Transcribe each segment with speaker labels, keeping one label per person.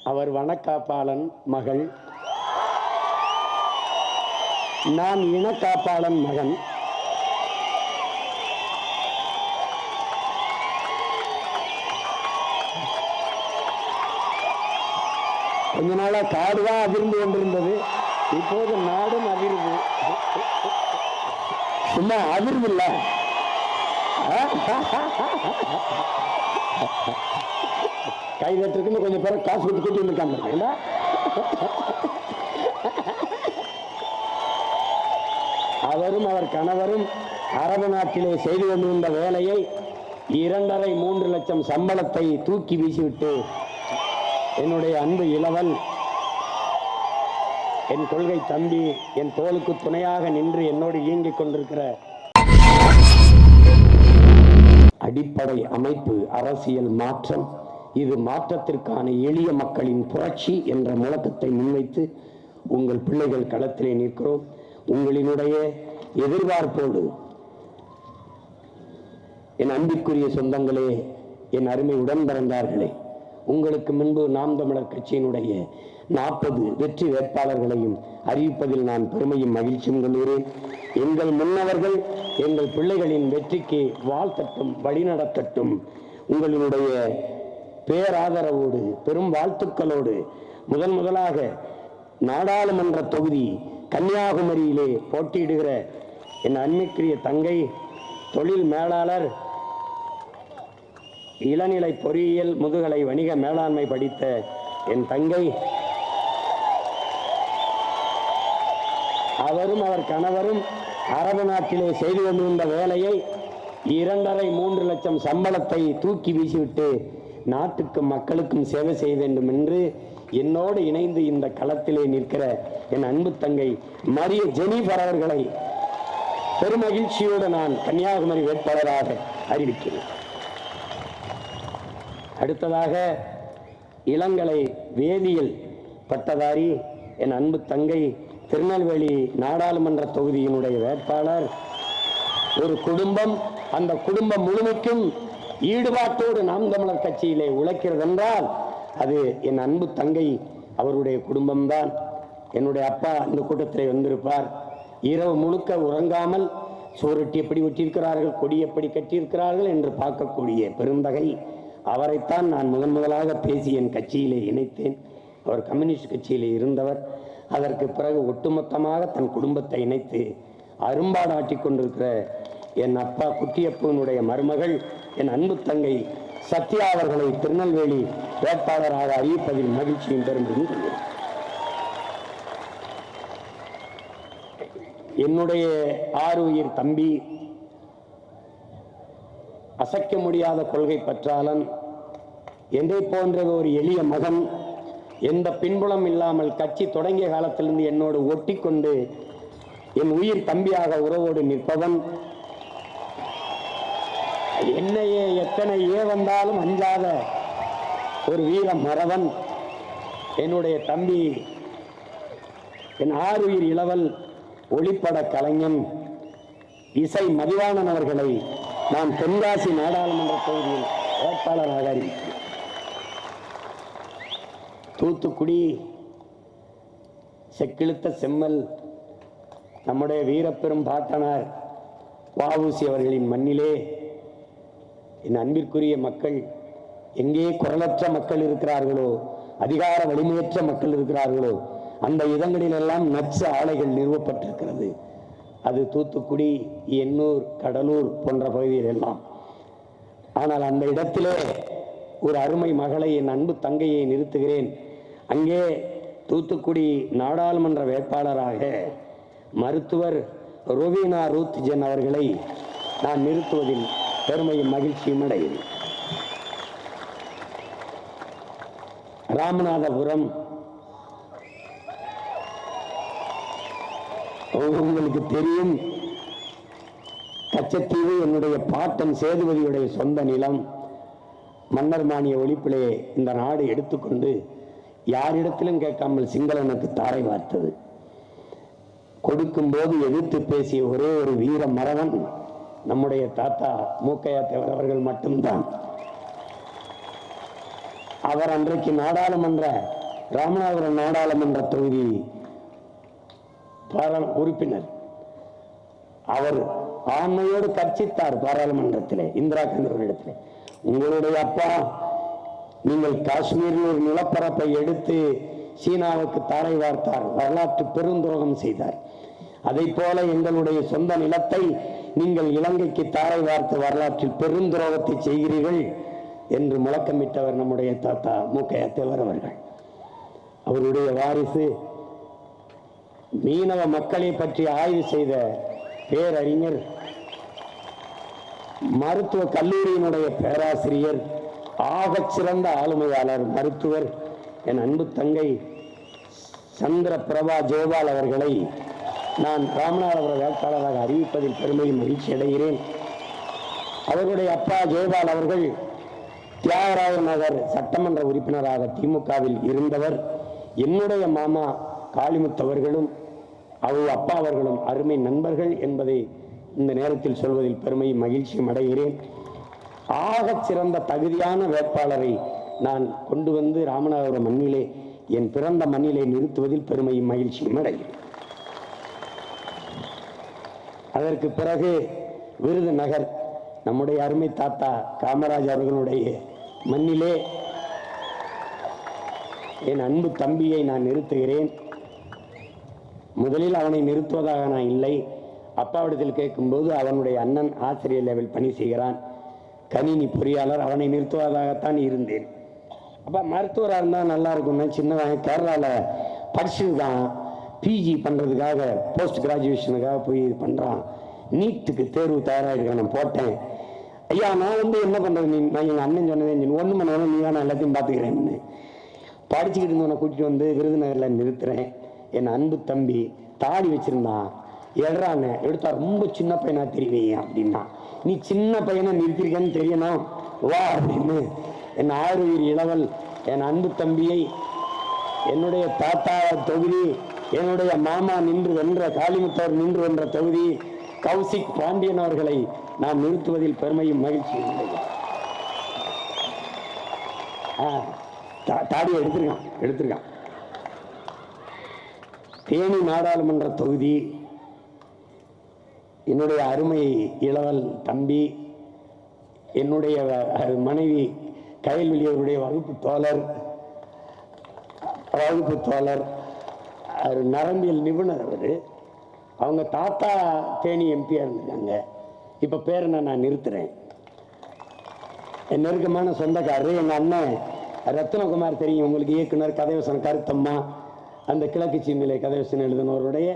Speaker 1: அவர் வனக்காப்பாளன் மகள், நான் இனக்காப்பாளன் மகன். கொஞ்ச நாளா காடுதான் அதிர்ந்து கொண்டிருந்தது, இப்போது நாடும் அதிர்வு. சும்மா அதிர்வு இல்ல, கைதட்டுக்குன்னு கொஞ்சம் பேர் காசு கொடுத்து கூட்டி வந்துருக்காங்க. அவரும் அவர் கணவரும் அரபு நாட்டிலே செய்து கொண்டிருந்த வேலையை 2.5-3 லட்சம் சம்பளத்தை தூக்கி வீசிவிட்டு என்னுடைய அன்பு இளவல், என் கொள்கை தம்பி, என் தோளுக்கு துணையாக நின்று என்னோடு இயங்கிக் கொண்டிருக்கிற அடிப்படை அமைப்பு அரசியல் மாற்றம், இது மாற்றத்திற்கான எளிய மக்களின் புரட்சி என்ற முழக்கத்தை முன்வைத்து உங்கள் பிள்ளைகள் களத்திலே நிற்கிறோம். உங்களினுடைய எதிர்பார்ப்போடு என் அன்பிற்குரிய சொந்தங்களே, என் அருமை உடன் பிறந்தார்களே, உங்களுக்கு முன்பு நாம் தமிழர் கட்சியினுடைய 40 வெற்றி வேட்பாளர்களையும் அறிவிப்பதில் நான் பெருமையும் மகிழ்ச்சியும் கொள்கிறேன். எங்கள் முன்னவர்கள் எங்கள் பிள்ளைகளின் வெற்றிக்கு வாழ்த்தட்டும், வழிநடத்தட்டும். உங்களினுடைய பேராதரவோடு பெரும் வாழ்த்துக்களோடு முதலாக நாடாளுமன்ற தொகுதி கன்னியாகுமரியிலே போட்டியிடுகிற என் அன்பிற்குரிய தங்கை, தொழில் மேலாளர், இளநிலை பொறியியல் முதுகலை வணிக மேலாண்மை படித்த என் தங்கை, அவரும் அவர் கணவரும் அரபு நாட்டிலே செய்து கொண்டிருந்த வேலையை 2.5-3 லட்சம் சம்பளத்தை தூக்கி வீசிவிட்டு நாட்டுக்கும் மக்களுக்கும் சேவை செய்ய வேண்டும் என்று என்னோடு இணைந்து இந்த களத்திலே நிற்கிற என் அன்பு தங்கை மரிய ஜெனிஃபர் அவர்களை பெருமகிழ்ச்சியோடு நான் கன்னியாகுமரி வேட்பாளராக அறிவிக்கிறேன். அடுத்ததாக இளங்கலை வேதியியல் பட்டதாரி என் அன்பு தங்கை, திருநெல்வேலி நாடாளுமன்ற தொகுதியினுடைய வேட்பாளர். ஒரு குடும்பம், அந்த குடும்பம் முழுமைக்கும் ஈடுபாட்டோடு நாம் தமிழர் கட்சியிலே உழைக்கிறது என்றால் அது என் அன்பு தங்கை அவருடைய குடும்பம்தான். என்னுடைய அப்பா இந்த கூட்டத்தில் வந்திருப்பார். இரவு முழுக்க உறங்காமல் சோறுட்டி எப்படி ஒட்டியிருக்கிறார்கள், கொடி எப்படி கட்டியிருக்கிறார்கள் என்று பார்க்கக்கூடிய பெருந்தகை அவரைத்தான் நான் முதலாக பேசி என் கட்சியிலே இணைத்தேன். அவர் கம்யூனிஸ்ட் கட்சியிலே இருந்தவர். அதற்கு பிறகு ஒட்டுமொத்தமாக தன் குடும்பத்தை இணைத்து அரும்பாடாட்டி கொண்டிருக்கிற என் அப்பா குட்டியப்பனுடைய மருமகள் என் அன்பு தங்கை சத்யா அவர்களை திருநெல்வேலி வேட்பாளராக அறிவிப்பதில் மகிழ்ச்சியும் பெரும்பெரும் கொள்கிறேன். என்னுடைய ஆருயிர் தம்பி, அசைக்க முடியாத கொள்கை பற்றாளன், என்னை போன்ற ஒரு எளிய மகன், எந்த பின்புலம் இல்லாமல் கட்சி தொடங்கிய காலத்திலிருந்து என்னோடு ஒட்டி கொண்டு என் உயிர் தம்பியாக உறவோடு நிற்பவன், என்னையே எத்தனை வந்தாலும் அஞ்சாத ஒரு வீர மறவன், என்னுடைய தம்பி, என் ஆருயிர் இளவல் ஒளிப்பட கலைஞன் இசை மதிவாணன் அவர்களை நான் தென்காசி நாடாளுமன்ற தொகுதியில் வேட்பாளராக அறிவிக்கிறேன். தூத்துக்குடி செக்கிழுத்த செம்மல் நம்முடைய வீரப்பெரும் பாட்டனார் வ.உ.சி. அவர்களின் மண்ணிலே என் அன்பிற்குரிய மக்கள், எங்கே குரலற்ற மக்கள் இருக்கிறார்களோ, அதிகார வலிமையற்ற மக்கள் இருக்கிறார்களோ, அந்த இடங்களிலெல்லாம் நச்சு ஆலைகள் நிறுவப்பட்டிருக்கிறது. அது தூத்துக்குடி, எண்ணூர், கடலூர் போன்ற பகுதியில் எல்லாம். ஆனால் அந்த இடத்திலே ஒரு அருமை மகளை, என் அன்பு தங்கையை நிறுத்துகிறேன். அங்கே தூத்துக்குடி நாடாளுமன்ற வேட்பாளராக மருத்துவர் ரோவினா ரூத் ஜென் அவர்களை நான் நிறுத்துவதில் பெருமையும் மகிழ்ச்சியும் அடைகிறேன். ராமநாதபுரம், உங்களுக்கு தெரியும், கச்சத்தீவு என்னுடைய பாட்டன் சேதுபதியுடைய சொந்த நிலம். மன்னர் மானிய ஒழிப்பிலே இந்த நாடு எடுத்துக்கொண்டு யாரிடத்திலும் கேட்காமல் சிங்களனுக்கு தாரை வார்த்தது. கொடுக்கும் போது எதிர்த்து பேசிய ஒரே ஒரு வீர மறவன் நம்முடைய தாத்தா மூக்கையா தேவர் அவர்கள் மட்டும்தான். அவர் அன்றைக்கு ராமநாதபுரம் நாடாளுமன்ற தொகுதி உறுப்பினர். அவர் ஆண்மையோடு கர்ச்சித்தார் பாராளுமன்றத்திலே இந்திரா காந்தி அவரிடத்திலே. உங்களுடைய அப்பா நீங்கள் காஷ்மீரில் ஒரு நிலப்பரப்பை எடுத்து சீனாவுக்கு தாரை வார்த்தார், வரலாற்று பெருந்துரோகம் செய்தார். அதை போல எங்களுடைய சொந்த நிலத்தை நீங்கள் இலங்கைக்கு தாரை வார்த்து வரலாற்றில் பெருந்துரோகத்தை செய்கிறீர்கள் என்று முழக்கமிட்டவர் நம்முடைய தாத்தா மூக்கையா தேவர் அவர்கள். அவருடைய வாரிசு மீனவ மக்களை பற்றி ஆய்வு செய்த பேரறிஞர், மருத்துவ கல்லூரியினுடைய பேராசிரியர், ஆகச் சிறந்த ஆளுமையாளர், மருத்துவர், என் அன்பு தங்கை சந்திர பிரபா ஜெயபால் அவர்களை நான் ராமநாதபுரம் வேட்பாளராக அறிவிப்பதில் பெருமையும் மகிழ்ச்சி அடைகிறேன். அவர்களுடைய அப்பா ஜெயபால் அவர்கள் தியாகராயர் நகர் சட்டமன்ற உறுப்பினராக திமுகவில் இருந்தவர். என்னுடைய மாமா காளிமுத்தவர்களும் அவர் அப்பா அவர்களும் அருமை நண்பர்கள் என்பதை இந்த நேரத்தில் சொல்வதில் பெருமையும் மகிழ்ச்சியும் அடைகிறேன். ஆகச் சிறந்த தகுதியான வேட்பாளரை நான் கொண்டு வந்து ராமநாதபுரம் மண்ணிலே, என் பிறந்த மண்ணிலே நிறுத்துவதில் பெருமையும் மகிழ்ச்சியும் அடைகிறேன். அதற்கு பிறகு விருதுநகர் நம்முடைய அருமை தாத்தா காமராஜ் அவர்களுடைய மண்ணிலே என் அன்பு தம்பியை நான் நிறுத்துகிறேன். முதலில் அவனை நிறுத்துவதாக நான் இல்லை. அப்பாவிடத்தில் கேட்கும்போது அவனுடைய அண்ணன் ஆசிரியர் லெவல் பணி செய்கிறான், கணினி பொறியாளர், அவனை நிறுத்துவதாகத்தான் இருந்தேன். அப்போ மருத்துவராக இருந்தால் நல்லா இருக்கும்னா சின்னவன் கேரளாவில் படிச்சுட்டு தான் பிஜி பண்ணுறதுக்காக போஸ்ட் கிராஜுவேஷனுக்காக போய் இது பண்ணுறான். நீட்டுக்கு தேர்வு தயாராகிருக்கேன். நான் போட்டேன். ஐயா நான் என்ன பண்ணுறது, நான் எங்கள் அண்ணன் சொன்னதே ஒன்றும் பண்ணணும், நீ நான் எல்லாத்தையும் பார்த்துக்கிறேன்னு படிச்சுக்கிட்டு இருந்தவனை கூட்டிகிட்டு வந்து விருதுநகரில் நிறுத்துறேன். என் அன்பு தம்பி தாடி வச்சுருந்தான், எடுறான்னு எடுத்தா ரொம்ப சின்ன பையனா தெரியுவீங்க அப்படின்னா, நீ சின்ன பையனை நிறுத்திருக்கேன்னு தெரியணும் வா அப்படின்னு என் ஆறுயிர் இளவல் என் அன்பு தம்பியை என்னுடைய தாத்தா தொகுதி, என்னுடைய மாமா நின்று வென்ற காளிமுத்தவர் நின்று வென்ற தொகுதி கௌசிக் பாண்டியன் அவர்களை நான் நிறுத்துவதில் பெருமையும் மகிழ்ச்சியும் தாடியை எடுத்திருக்கான். தேனி நாடாளுமன்ற தொகுதி என்னுடைய அருமை இளவல் தம்பி, என்னுடைய மனைவி கயல்வெளி அவருடைய வகுப்பு தோழர், நரம்பியல் நிபுணர். அவங்க தாத்தா தேனி எம்பியா இருந்திருக்காங்க. இப்போ பேரை நான் நிறுத்துறேன். என் நெருக்கமான சொந்தக்காரர் எங்கள் அண்ணன் ரத்னகுமார், தெரியும் உங்களுக்கு, இயக்குனர், கதைவசனம் கருத்தம்மா, அந்த கிழக்கு சீமையிலே கதைவசனம் எழுதினவருடைய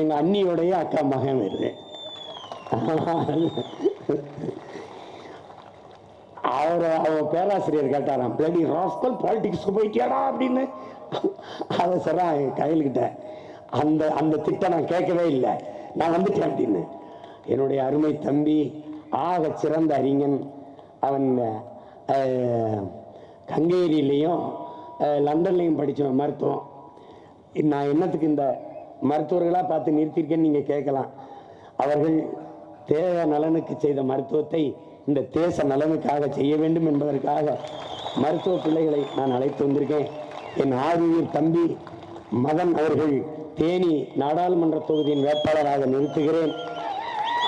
Speaker 1: எங்கள் அண்ணியோடைய அக்கா மகன் வருது. அவர் பேராசிரியர் கேட்டாராம், பிளடி ராஸ்கல் பாலிடிக்ஸ்க்கு போயிட்டியாடா அப்படின்னு. அதை சொல்றா கையில்கிட்ட, அந்த திட்டம் நான் கேட்கவே இல்லை, நான் வந்துட்டேன் அப்படின்னு. என்னுடைய அருமை தம்பி ஆக சிறந்த அறிஞன். அவன் கங்கேரியிலையும் லண்டன்லையும் படித்த மருத்துவம். நான் என்னத்துக்கு இந்த மருத்துவர்களாக பார்த்து நிறுத்தியிருக்கேன்னு நீங்கள் கேட்கலாம். அவர்கள் தேச நலனுக்கு செய்த மருத்துவத்தை இந்த தேச நலனுக்காக செய்ய வேண்டும் என்பதற்காக மருத்துவ பிள்ளைகளை நான் அழைத்து வந்திருக்கேன். என் ஆறுயிர் தம்பி மதன் அவர்கள் தேனி நாடாளுமன்ற தொகுதியின் வேட்பாளராக நிறுத்துகிறேன்.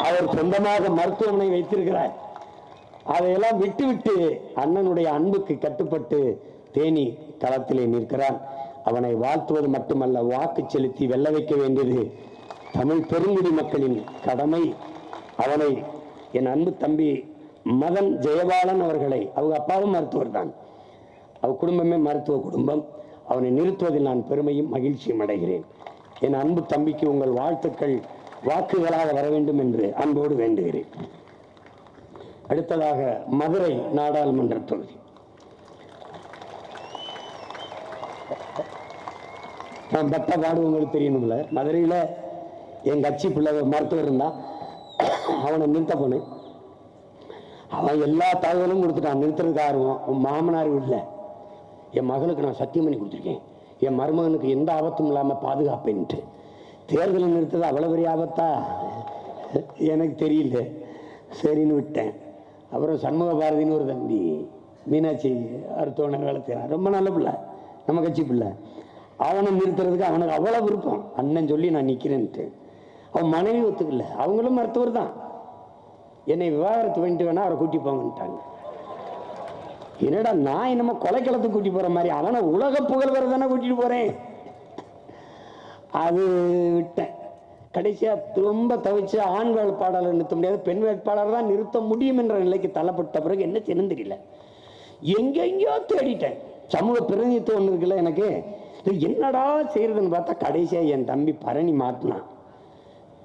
Speaker 1: அவர் சொந்தமாக மருத்துவமனை வைத்திருக்கிறார். அதையெல்லாம் விட்டுவிட்டு அண்ணனுடைய அன்புக்கு கட்டுப்பட்டு தேனி களத்திலே நிற்கிறான். அவனை வாழ்த்துவது மட்டுமல்ல, வாக்கு செலுத்தி வெல்ல வைக்க வேண்டியது தமிழ் பெருங்குடி மக்களின் கடமை. அவனை என் அன்பு தம்பி மதன் ஜெயபாலன் அவர்களை, அவங்க அப்பாவும் மருத்துவர் தான், அவர் குடும்பமே மருத்துவ குடும்பம், அவனை நிறுத்துவதில் நான் பெருமையும் மகிழ்ச்சியும் அடைகிறேன். என் அன்பு தம்பிக்கு உங்கள் வாழ்த்துக்கள் வாக்குகளாக வர வேண்டும் என்று அன்போடு வேண்டுகிறேன். அடுத்ததாக மதுரை நாடாளுமன்ற தொகுதி. நான் பட்ட பாடு உங்களுக்கு தெரியணும்ல. மதுரையில் என் கட்சி பிள்ளை மருத்துவர் இருந்தான், அவனை நிறுத்த போனேன். அவன் எல்லா தகவலும் கொடுத்துட்டான். நிறுத்துறதுக்கு ஆர்வம். உன் மாமனார் இல்லை, என் மகளுக்கு நான் சத்தியம் பண்ணி கொடுத்துருக்கேன், என் மருமகனுக்கு எந்த ஆபத்தும் இல்லாமல் பாதுகாப்பேன்ட்டு. தேர்தலில் நிறுத்தது அவ்வளோ பெரிய ஆபத்தா எனக்கு தெரியல, சரின்னு விட்டேன். அப்புறம் சண்முக பாரதின்னு ஒரு தம்பி மீனாட்சி அறுத்தோன வேலை செய்யறான், ரொம்ப நல்ல பிள்ளை, நம்ம கட்சி பிள்ளை. அவனை நிறுத்துறதுக்கு அவனுக்கு அவ்வளவு விருப்பம். அண்ணன் சொல்லி நான் நிக்கிறேன்ட்டு. அவன் மனைவி ஒத்துக்கல, அவங்களும் மருத்துவர் தான். என்னை விவாகரத்து பண்ணிட்டு வேணா அவரை கூட்டி போங்கன்ட்டாங்க. என்னடா நான் என்னமோ கொலைக்களத்துக்கு கூட்டி போற மாதிரி, அவனை உலக புகழ்வரை தானே கூட்டிட்டு போறேன். அது விட்டேன். கடைசியா ரொம்ப தவிச்சு ஆண் வேட்பாளர் நிறுத்த முடியாது, பெண் வேட்பாளர் தான் நிறுத்த முடியும் என்ற நிலைக்கு தள்ளப்பட்ட பிறகு என்ன செய்யணும் தெரியல. எங்கெங்கயோ தேடிட்டேன். சமூக பிரதிநிதித்துவம் ஒன்று இருக்குல்ல எனக்கு, என்னடா செய்யறதுன்னு பார்த்தா கடைசியா என் தம்பி பரணி மாட்டினான்.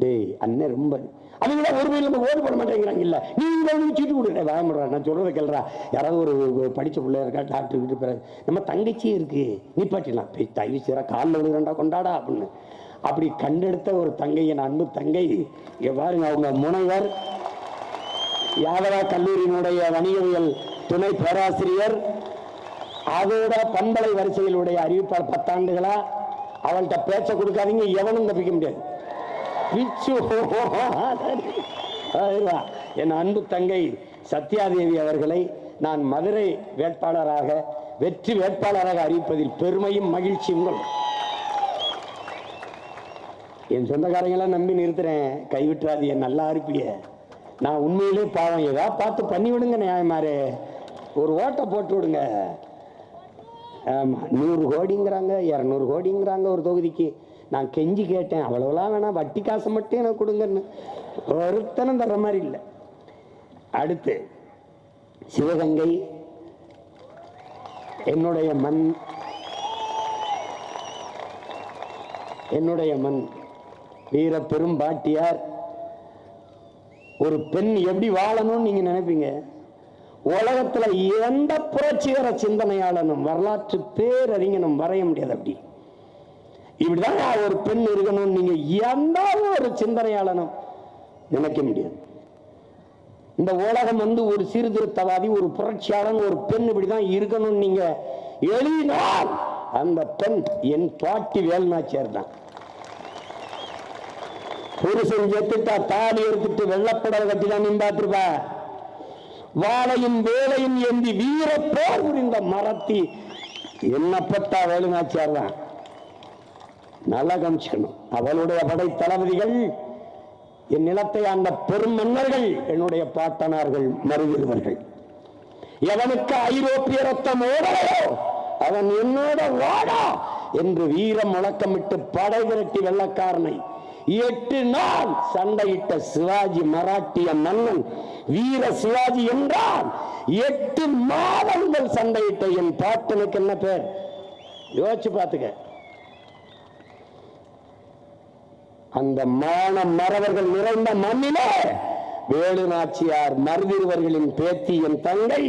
Speaker 1: டேய் அண்ணன் ரொம்ப அவங்க ஒரு பேர் நம்ம ஓட்டு போட மாட்டேங்கிறாங்க. இல்ல நீங்க சீட்டு கொடுக்குற வாயமுடுறா, நான் சொல்றதை கேள்றா. யாராவது ஒரு படிச்ச பிள்ளையா இருக்கா, டாக்டர் கிட்ட பிறகு நம்ம தங்கச்சியே இருக்கு நிப்பாட்டிடலாம், தயவு செய்யறா காலில் விழுகிறா கொண்டாடா அப்படின்னு. அப்படி கண்டெடுத்த ஒரு தங்கை, என் அன்பு தங்கை பாருங்க, அவங்க முனைவர், யாதவா கல்லூரியினுடைய வணிகவியல் துணை பேராசிரியர், அதோட பண்பலை வரிசையிலுடைய அறிவிப்பாளர் 10 ஆண்டுகளா. அவள்கிட்ட பேச்ச கொடுக்காதீங்க, எவனும் தப்பிக்க முடியாது. என் அன்பு தங்கை சத்யாதேவி அவர்களை நான் மதுரை வேட்பாளராக, வெற்றி வேட்பாளராக அறிவிப்பதில் பெருமையும் மகிழ்ச்சியும். என் சொந்தக்காரங்களாம் நம்பி நிறுத்துறேன், கைவிட்டுறாதிய, நல்லா இருப்பிய. நான் உண்மையிலே பாவம், ஏதாவது பார்த்து பண்ணி விடுங்க நியாயமாரு, ஒரு ஓட்டை போட்டு விடுங்க. ஆமா 100 கோடிங்கிறாங்க, 200 கோடிங்கிறாங்க ஒரு தொகுதிக்கு. நான் கெஞ்சி கேட்டேன், அவ்வளவுலாம் வேணாம், வட்டி காசை மட்டும் எனக்கு கொடுங்கன்னு. ஒருத்தனம் தர்ற மாதிரி இல்லை. அடுத்து சிவகங்கை என்னுடைய மண், என்னுடைய மண். வீர பெரும் பாட்டியார். ஒரு பெண் எப்படி வாழணும்னு நீங்க நினைப்பீங்க? உலகத்துல எந்த புரட்சிகர சிந்தனையாளனும் வரலாற்று பேரறிஞனும் வரைய முடியாது. அப்படி இப்படிதான் ஒரு பெண் இருக்கணும் நீங்க எந்த ஒரு சிந்தனையாளனும் நினைக்க முடியாது. இந்த உலகம் ஒரு சீர்திருத்தவாதி, ஒரு புரட்சியாளன், ஒரு பெண் இப்படிதான் இருக்கணும் நீங்க எழுதினால் அந்த பெண் என் பாட்டி வேலுநாச்சியார் தான். புருஷன் செத்துட்டா தாலி எடுத்துட்டு வெள்ளப்படவை கட்டிதான் நின்றாத்திருப்பா. வாழையும் வேலையும் ஏந்தி வீர போர் புரிந்த மரத்தி என்னப்பட்டா வேலுநாச்சியார் தான். நல்லா கவனிச்சுக்கணும். அவளுடைய படை தளபதிகள், என் நிலத்தை அந்த பெரும் மன்னர்கள், என்னுடைய பாட்டனார்கள், மருவியவர்கள். எவனுக்கு ஐரோப்பிய ரத்தம் ஓடலையோ அவன் என்னோட வாடா என்று வீரம் முழக்கமிட்டு படை விரட்டி வெள்ளக்காரனை 8 நாள் சண்டையிட்ட சிவாஜி, மராட்டிய மன்னன் வீர சிவாஜி என்றால் 8 மாதங்கள் சண்டையிட்ட என் பாட்டனுக்கு என்ன பேர்? யோசிச்சு பார்த்துக்க. அந்த மான மறவர்கள் நிறைந்த மண்ணிலே வேலுநாச்சியார் மருதிருவர்களின் பேத்தி என் தங்கை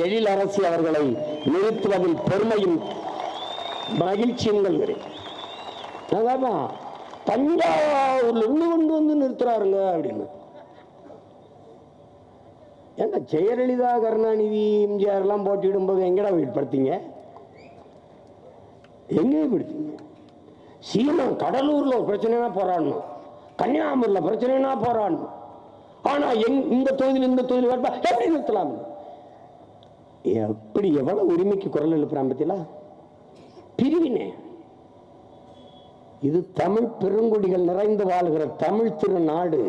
Speaker 1: எழிலரசி அவர்களை நிறுத்துவதில் பெருமையும் மகிழ்ச்சியும் கொள்கிறேன். தஞ்சாவூர்ல இருந்து கொண்டு வந்து நிறுத்துறாருங்க அப்படின்னு. ஏன்னா ஜெயலலிதா, கருணாநிதி, எம்ஜிஆர் எல்லாம் போட்டியிடும் போது எங்கடா படுத்தீங்க? எங்கே படுத்தீங்க? சீமா கடலூர்ல ஒரு பிரச்சனைனா போராடணும், கன்னியாகுமரியில் பிரச்சனைனா போராடணும். ஆனா இந்த தொகுதியில் இந்த தொகுதியில் எப்படி நிறுத்தலாம்? எப்படி எவ்வளவு உரிமைக்கு குரல் எழுப்புறான் பத்தியா? பிரிவினை. இது தமிழ் பெருங்குடிகள் நிறைந்து வாழ்கிற தமிழ் திருநாடு,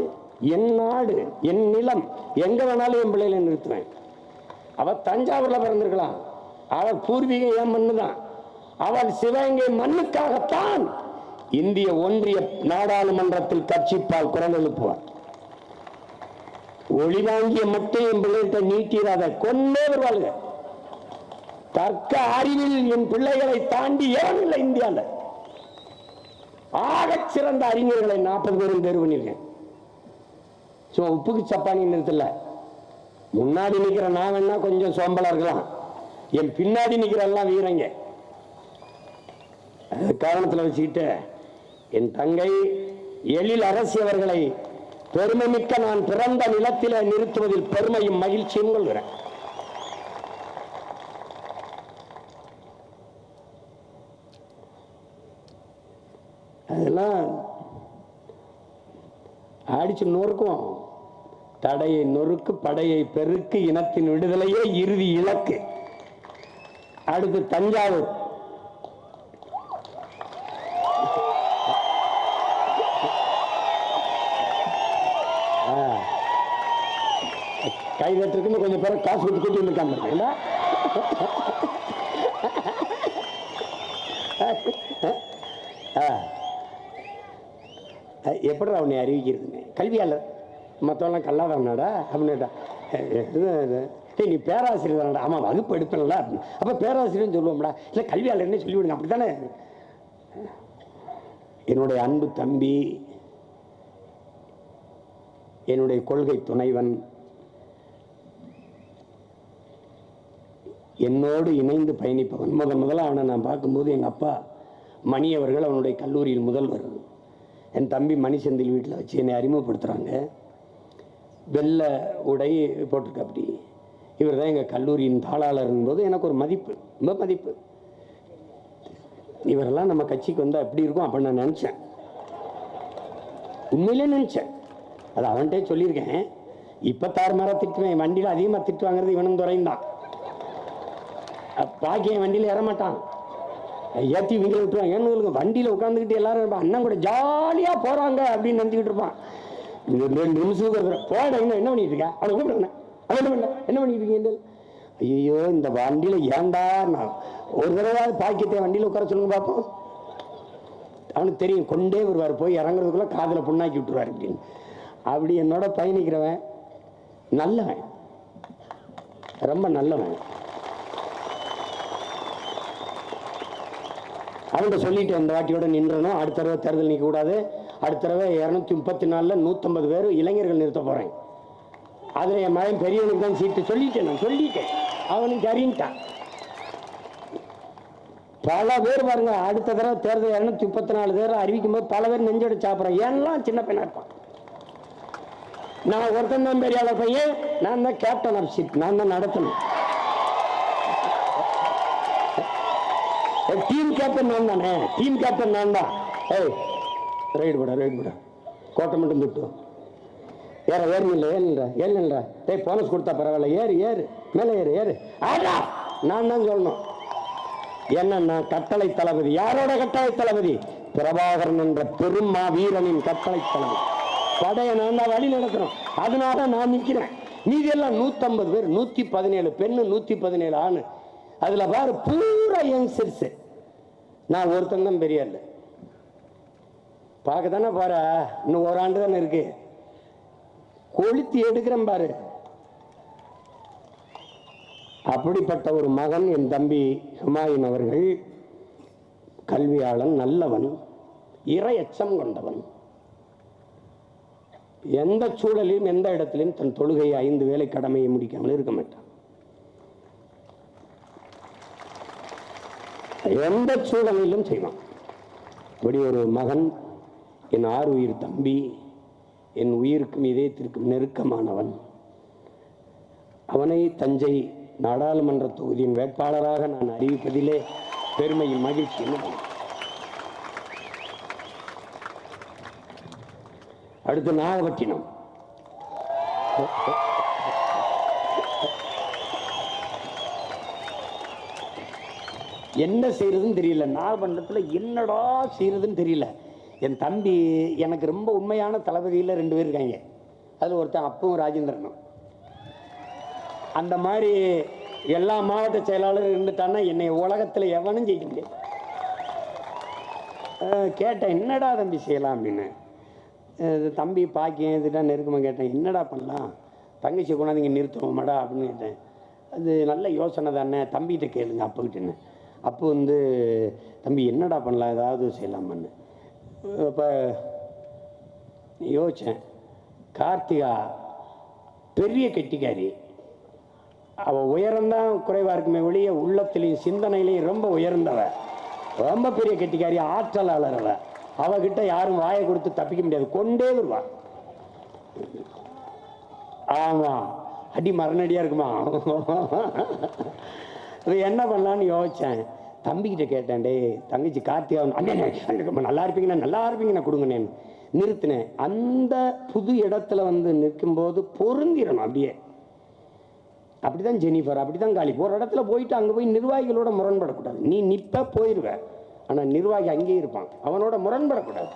Speaker 1: என் நாடு, என் நிலம். எங்க வேணாலும் என் பிள்ளைகளை நிறுத்துவேன். அவ தஞ்சாவூர்ல பிறந்திருக்கலாம், அவள் பூர்வீகம் என் மண்ணுதான். அவள் சிவகங்கை மண்ணுக்காகத்தான் இந்திய ஒன்றிய நாடாளுமன்றத்தில் கட்சிப்பால் குரல் எழுப்புவார். ஒளிவாங்கிய மட்டும் என் பிள்ளைகிட்ட நீட்டிராத, கொண்டே வருவாளுங்க. தர்க்க அறிவில் என் பிள்ளைகளை தாண்டி ஏன் இல்லை இந்தியாவில். ஆக சிறந்த அறிஞர்களை 40 பேரும் தேர்வு பண்ணிருக்கேன். சும்மா உப்புக்கு சப்பானி நிறுத்தல. முன்னாடி நிக்கிற நான் வேணா கொஞ்சம் சோம்பலா இருக்கலாம், என் பின்னாடி நிக்கிற எல்லாம் வீரங்க. காரணத்தில் வச்சுக்கிட்டு என் தங்கை எழிலரசி அவர்களை பெருமை மிக்க நான் பிறந்த நிலத்திலே நிறுத்துவதில் பெருமையும் மகிழ்ச்சியும் கொள்கிறேன். அதெல்லாம் அடிச்சு நொறுக்குவோம். தடையை நொறுக்கு, படையை பெருக்கு, இனத்தின் விடுதலையே இறுதி இலக்கு. அடுத்து தஞ்சாவூர். கைதட்டுக்குன்னு கொஞ்சம் பேர் காசு கொடுத்து கூட்டி வந்துருக்காங்க. எப்படி அவனை அறிவிக்கிறதுங்க? கல்வியாளர் மற்றவெல்லாம் கல்லாதானாடா அப்படின்னுட்டா. நீ பேராசிரியர் தானடா. ஆமாம், வகுப்பு எடுப்பேன்ல. அப்போ பேராசிரியர்னு சொல்லுவோம்டா. இல்லை கல்வியாளர்னே சொல்லிவிடுங்க. அப்படி தானே. என்னுடைய அன்பு தம்பி, என்னுடைய கொள்கை துணைவன், என்னோடு இணைந்து பயணிப்பவன். முதல்ல அவனை நான் பார்க்கும்போது எங்கள் அப்பா மணி அவர்கள் அவனுடைய கல்லூரியில் முதல்வர். என் தம்பி மணிசெந்தில் வீட்டில் வச்சு என்னை அறிமுகப்படுத்துகிறாங்க. வெள்ளை உடை போட்டிருக்க. அப்படி இவர் தான் எங்கள் கல்லூரியின் தாளாளர் போது எனக்கு ஒரு மதிப்பு, ரொம்ப மதிப்பு. இவரெல்லாம் நம்ம கட்சிக்கு வந்தால் எப்படி இருக்கும் அப்படின்னு நான் நினச்சேன். உண்மையிலே நினச்சேன். அது அவன்கிட்டே சொல்லியிருக்கேன். இப்போ தாறுமாறாக திட்டுவேன். வண்டியில் அதிகமாக திட்டு வாங்குறது இவனும் துறைந்தான். பாக்கி என் வண்டியில் ஏறமாட்டான். ஏற்றி வீட்டில் விட்டுருவாங்க. ஏன்னு வண்டியில் உட்காந்துக்கிட்டு எல்லாரும் அண்ணன் கூட ஜாலியாக போகிறாங்க அப்படின்னு நினச்சிக்கிட்டு இருப்பான். 2 நிமிஷத்துக்கு போட என்ன பண்ணிட்டு இருக்கேன்? அவனை கூப்பிடுங்க. என்ன பண்ணிட்டு இருக்கீங்க? ஐயோ, இந்த வண்டியில் ஏண்டா நான் ஒரு தடவை பாக்கியத்தை வண்டியில் உட்கார சொல்லுங்க பார்ப்போம். அவனுக்கு தெரியும், கொண்டே வருவார். போய் இறங்குறதுக்குள்ள காதில் புண்ணாக்கி விட்டுருவார் அப்படின்னு. அப்படி என்னோட பயணிக்கிறவன் நல்லவன், ரொம்ப நல்லவன். அவன்கிட்ட சொல்லிட்டு இந்த வாட்டியோட நின்றணும். அடுத்த தடவை தேர்தல் நிற்க கூடாது. அடுத்த தடவை 234 150 பேர் இளைஞர்கள் நிறுத்த போறேன். அதில் என் மகன் பெரியவனுக்கு தான் சீட்டு சொல்லிட்டேன். அவனுக்கு அறிஞ்சிட்டான். பல பேர் பாருங்க, அடுத்த தடவை தேர்தல் 234 பேர் அறிவிக்கும் போது பல பேர் நெஞ்சோட சாப்பிட்றேன். ஏன்லாம் சின்ன பையனா இருப்பான். நான் ஒருத்தன் தான் பெரியாளர் பையன். நான் தான் கேப்டன் ஆஃப் ஷிப். நான் தான் நடத்தணும். டீம் கேப்டன் நான் தானே. டீம் கேப்டன் நான் தான். ரைடு போட கோட்டை மட்டும் திட்டு ஏறுங்களா. போனஸ் கொடுத்தா பரவாயில்ல. ஏறு மேலே ஏறு. ஆடா நான் தான் சொல்லணும். என்ன கட்டளை தளபதி. யாரோட கட்டளை தளபதி? பிரபாகரன் என்ற பெரும் வீரனின் கட்டளை தளபதி. படையை நான் தான் வழி நடத்துறோம். அதனால நான் நிற்கிறேன். மீதி எல்லாம் 150 பேர், 117 பெண்ணு, 117 ஆணு. அதுல பாரு பூரா யங்ஸ்டர்ஸ். நான் ஒருத்தன் தான் பெரிய இல்லை. பார்க்க தானே பாரு, இன்னும் 1 ஆண்டு தானே இருக்கு. கொளுத்தி எடுக்கிறேன் பாரு. அப்படிப்பட்ட ஒரு மகன் என் தம்பி ஹுமாயூன் அவர்கள். கல்வியாளன், நல்லவன், இறை அச்சம் கொண்டவன். எந்த சூழலிலும் எந்த இடத்திலும் தன் தொழுகையை 5 வேளை கடமையை முடிக்காமல் இருக்க மாட்டான். எந்த சூழலிலும் செய்வான். இப்படி ஒரு மகன், என் 6 உயிர் தம்பி, என் உயிருக்கும் இதயத்திற்கும் நெருக்கமானவன். அவனை தஞ்சை நாடாளுமன்ற தொகுதியின் வேட்பாளராக நான் அறிவிப்பதிலே பெருமையும் மகிழ்ச்சி. அடுத்து நாகப்பட்டினம். என்ன செய்யறதுன்னு தெரியல. நாகப்பட்டினத்தில் என்னடா செய்யறதுன்னு தெரியல. என் தம்பி எனக்கு ரொம்ப உண்மையான தளபதியில் 2 பேர் இருக்காங்க. அதில் ஒருத்தன் அப்பவும் ராஜேந்திரனும். அந்த மாதிரி எல்லா மாவட்ட செயலாளரும் இருந்துட்டான்னா என்னை உலகத்தில் எவனும் ஜெயிக்க முடியாது. கேட்டேன், என்னடா தம்பி செய்யலாம் அப்படின்னு. தம்பி பாக்கியம் இதுதான் நெருக்கமாக கேட்டேன். என்னடா பண்ணலாம்? தங்கச்சி கொண்டாந்து இங்கே நிறுத்துவோமாடா அப்படின்னு கேட்டேன். அது நல்ல யோசனை தானே, தம்பிகிட்ட கேளுங்க அப்போக்கிட்டேன்னு. அப்போ தம்பி என்னடா பண்ணலாம், ஏதாவது செய்யலாமான்னு. இப்போ யோசித்தேன். கார்த்திகா பெரிய கெட்டிக்காரி. அவள் உயரம்தான் குறைவாக இருக்குமே ஒழிய உள்ளத்திலையும் சிந்தனையிலையும் ரொம்ப உயர்ந்தவ. ரொம்ப பெரிய கெட்டிக்காரி, ஆற்றலாளர். அவகிட்ட யாரும் வாயை கொடுத்து தப்பிக்க முடியாது. கொண்டே வருவா. ஆமாம், அடி மரணடியாக இருக்குமா. என்ன பண்ணலான்னு யோசித்தேன். தம்பிக்கிட்ட கேட்டேன், டே தங்கச்சி கார்த்திகா அண்ணே நல்லா இருப்பீங்கண்ணா கொடுங்கண்ணே நிறுத்தினேன். அந்த புது இடத்துல நிற்கும்போது பொருந்திடணும். அப்படியே அப்படிதான் ஜெனிஃபர், அப்படிதான் காலி. ஒரு இடத்துல போயிட்டு அங்கே போய் நிர்வாகிகளோட முரண்படக்கூடாது. நீ நிற்ப போயிடுவ, ஆனால் நிர்வாகி அங்கேயே இருப்பான், அவனோட முரண்படக்கூடாது.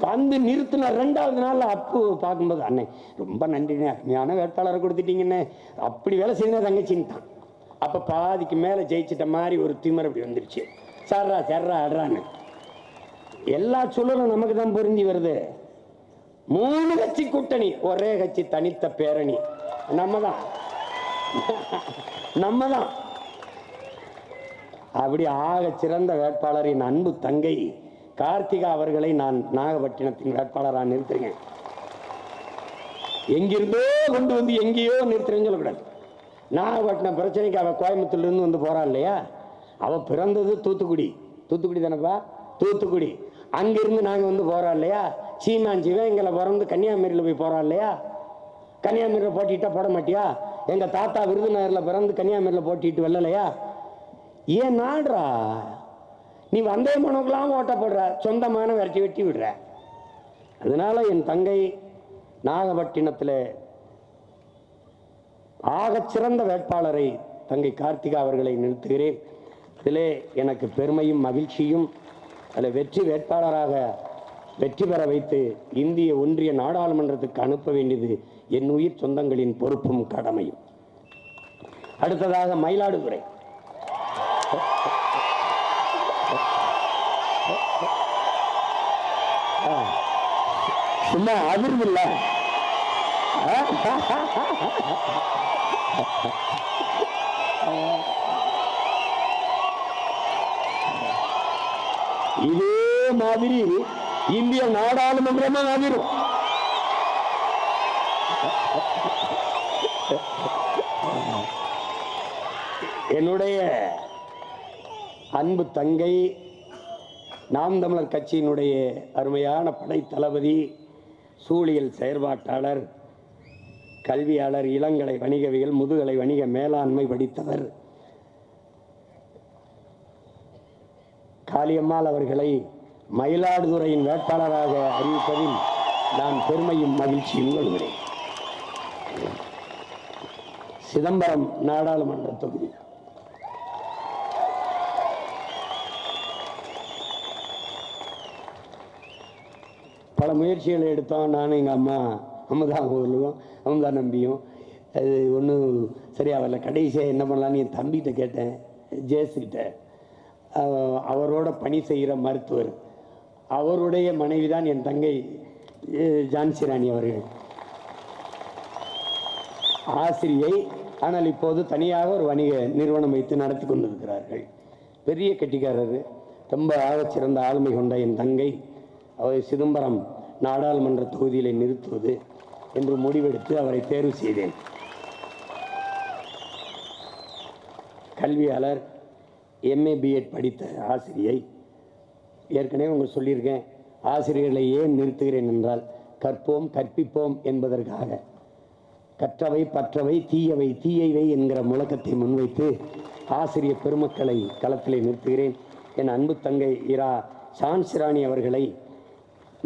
Speaker 1: வந்து நிறுத்தின 2வது நாள் அப்பு பார்க்கும்போது, அண்ணே ரொம்ப நன்றிண்ணே, அருமையான வேட்பாளரை கொடுத்துட்டீங்கண்ணே, அப்படி வேலை செய்யணும் தங்கச்சின்ட்டான். அப்போ பாதிக்கு மேலே ஜெயிச்சிட்ட மாதிரி ஒரு திமிர் அப்படி வந்துருச்சு. சர்றா சர்றா அடுறான்னு எல்லா சூழலும் நமக்கு தான் புரிஞ்சு வருது. 3 கட்சி கூட்டணி, ஒரே கட்சி தனித்த பேரணி. நம்ம தான் அப்படி ஆக சிறந்த வேட்பாளரின் அன்பு தங்கை கார்த்திகா அவர்களை நான் நாகப்பட்டினத்தின் வேட்பாளராக நிறுத்துறேன். எங்கிருந்தோ கொண்டு வந்து எங்கேயோ நிறுத்துறேன்னு சொல்லக்கூடாது. நாகப்பட்டினம் பிரச்சனைக்கு அவள் கோயம்புத்தூர்லேருந்து வந்து போறாள் இல்லையா, அவள் பிறந்தது தூத்துக்குடி தானப்பா, தூத்துக்குடி. அங்கிருந்து நாங்கள் வந்து போறோம் இல்லையா, சீமான் சிவகங்கையில பிறந்து கன்னியாகுமரியில் போய் போறோம் இல்லையா, கன்னியாகுமரியில் போட்டிட்டா போட மாட்டியா? எங்க தாத்தா விருதுநகரில் பிறந்து கன்னியாகுமரியில் போட்டிட்டு வரலையா? ஏன் நாடுறா நீ வந்தே மனுக்கெல்லாம் ஓட்ட போடுற, சொந்தமான வெட்டி விடுற. அதனால என் தங்கை நாகப்பட்டினத்தில் ஆகச் சிறந்த வேட்பாளரை தங்கை கார்த்திகா அவர்களை நிறுத்துகிறேன். இதிலே எனக்கு பெருமையும் மகிழ்ச்சியும், அதில் வெற்றி வேட்பாளராக வெற்றி பெற வைத்து இந்திய ஒன்றிய நாடாளுமன்றத்துக்கு அனுப்ப வேண்டியது என் உயிர் சொந்தங்களின் பொறுப்பும் கடமையும். அடுத்ததாக மயிலாடுதுறை. சும்மா அதிர்வில்ல, இதே மாதிரி இந்திய நாடாளுமன்றமே அதிரும். என்னுடைய அன்பு தங்கை, நாம் தமிழர் கட்சியினுடைய அருமையான படை தளபதி, சூழியல் செயற்பாட்டாளர், கல்வியாளர், இளங்கலை வணிகவியல், முதுகலை வணிக மேலாண்மை படித்தவர் காளியம்மாள் அவர்களை மயிலாடுதுறையின் வேட்பாளராக அறிவிப்பதில் நான் பெருமையும் மகிழ்ச்சியும் கொள்கிறேன். சிதம்பரம் நாடாளுமன்ற தொகுதி. பல முயற்சிகளை எடுத்தோம். நானும் எங்கள் அம்மா அமுதா ஊர்லும் அமுதா நம்பியும். அது ஒன்றும் சரியா வரல. கடைசியாக என்ன பண்ணலான்னு என் தம்பிகிட்ட கேட்டேன், ஜேஸ்கிட்ட. அவரோட பணி செய்கிற மருத்துவர், அவருடைய மனைவி தான் என் தங்கை ஜான்சி ராணி அவர்கள். ஆசிரியை, ஆனால் இப்போது தனியாக ஒரு வணிக நிறுவனம் வைத்து நடத்தி கொண்டிருக்கிறார்கள். பெரிய கட்டிக்காரர், ரொம்ப ஆகச்சிறந்த ஆளுமை கொண்ட என் தங்கை அவர் சிதம்பரம் நாடாளுமன்ற தொகுதியில் நிறுத்துவது என்று முடிவெடுத்து அவரை தேர்வு செய்தேன். கல்வியாளர், எம்ஏ பிஎட் படித்த ஆசிரியை. ஏற்கனவே உங்களுக்கு சொல்லியிருக்கேன், ஆசிரியர்களை ஏன் நிறுத்துகிறேன் என்றால், கற்போம் கற்பிப்போம் என்பதற்காக. கற்றவை பற்றவை தீயவை தீயவை என்கிற முழக்கத்தை முன்வைத்து ஆசிரியர் பெருமக்களை களத்திலே நிறுத்துகிறேன். என் அன்பு தங்கை இரா ஜான்சி ராணி அவர்களை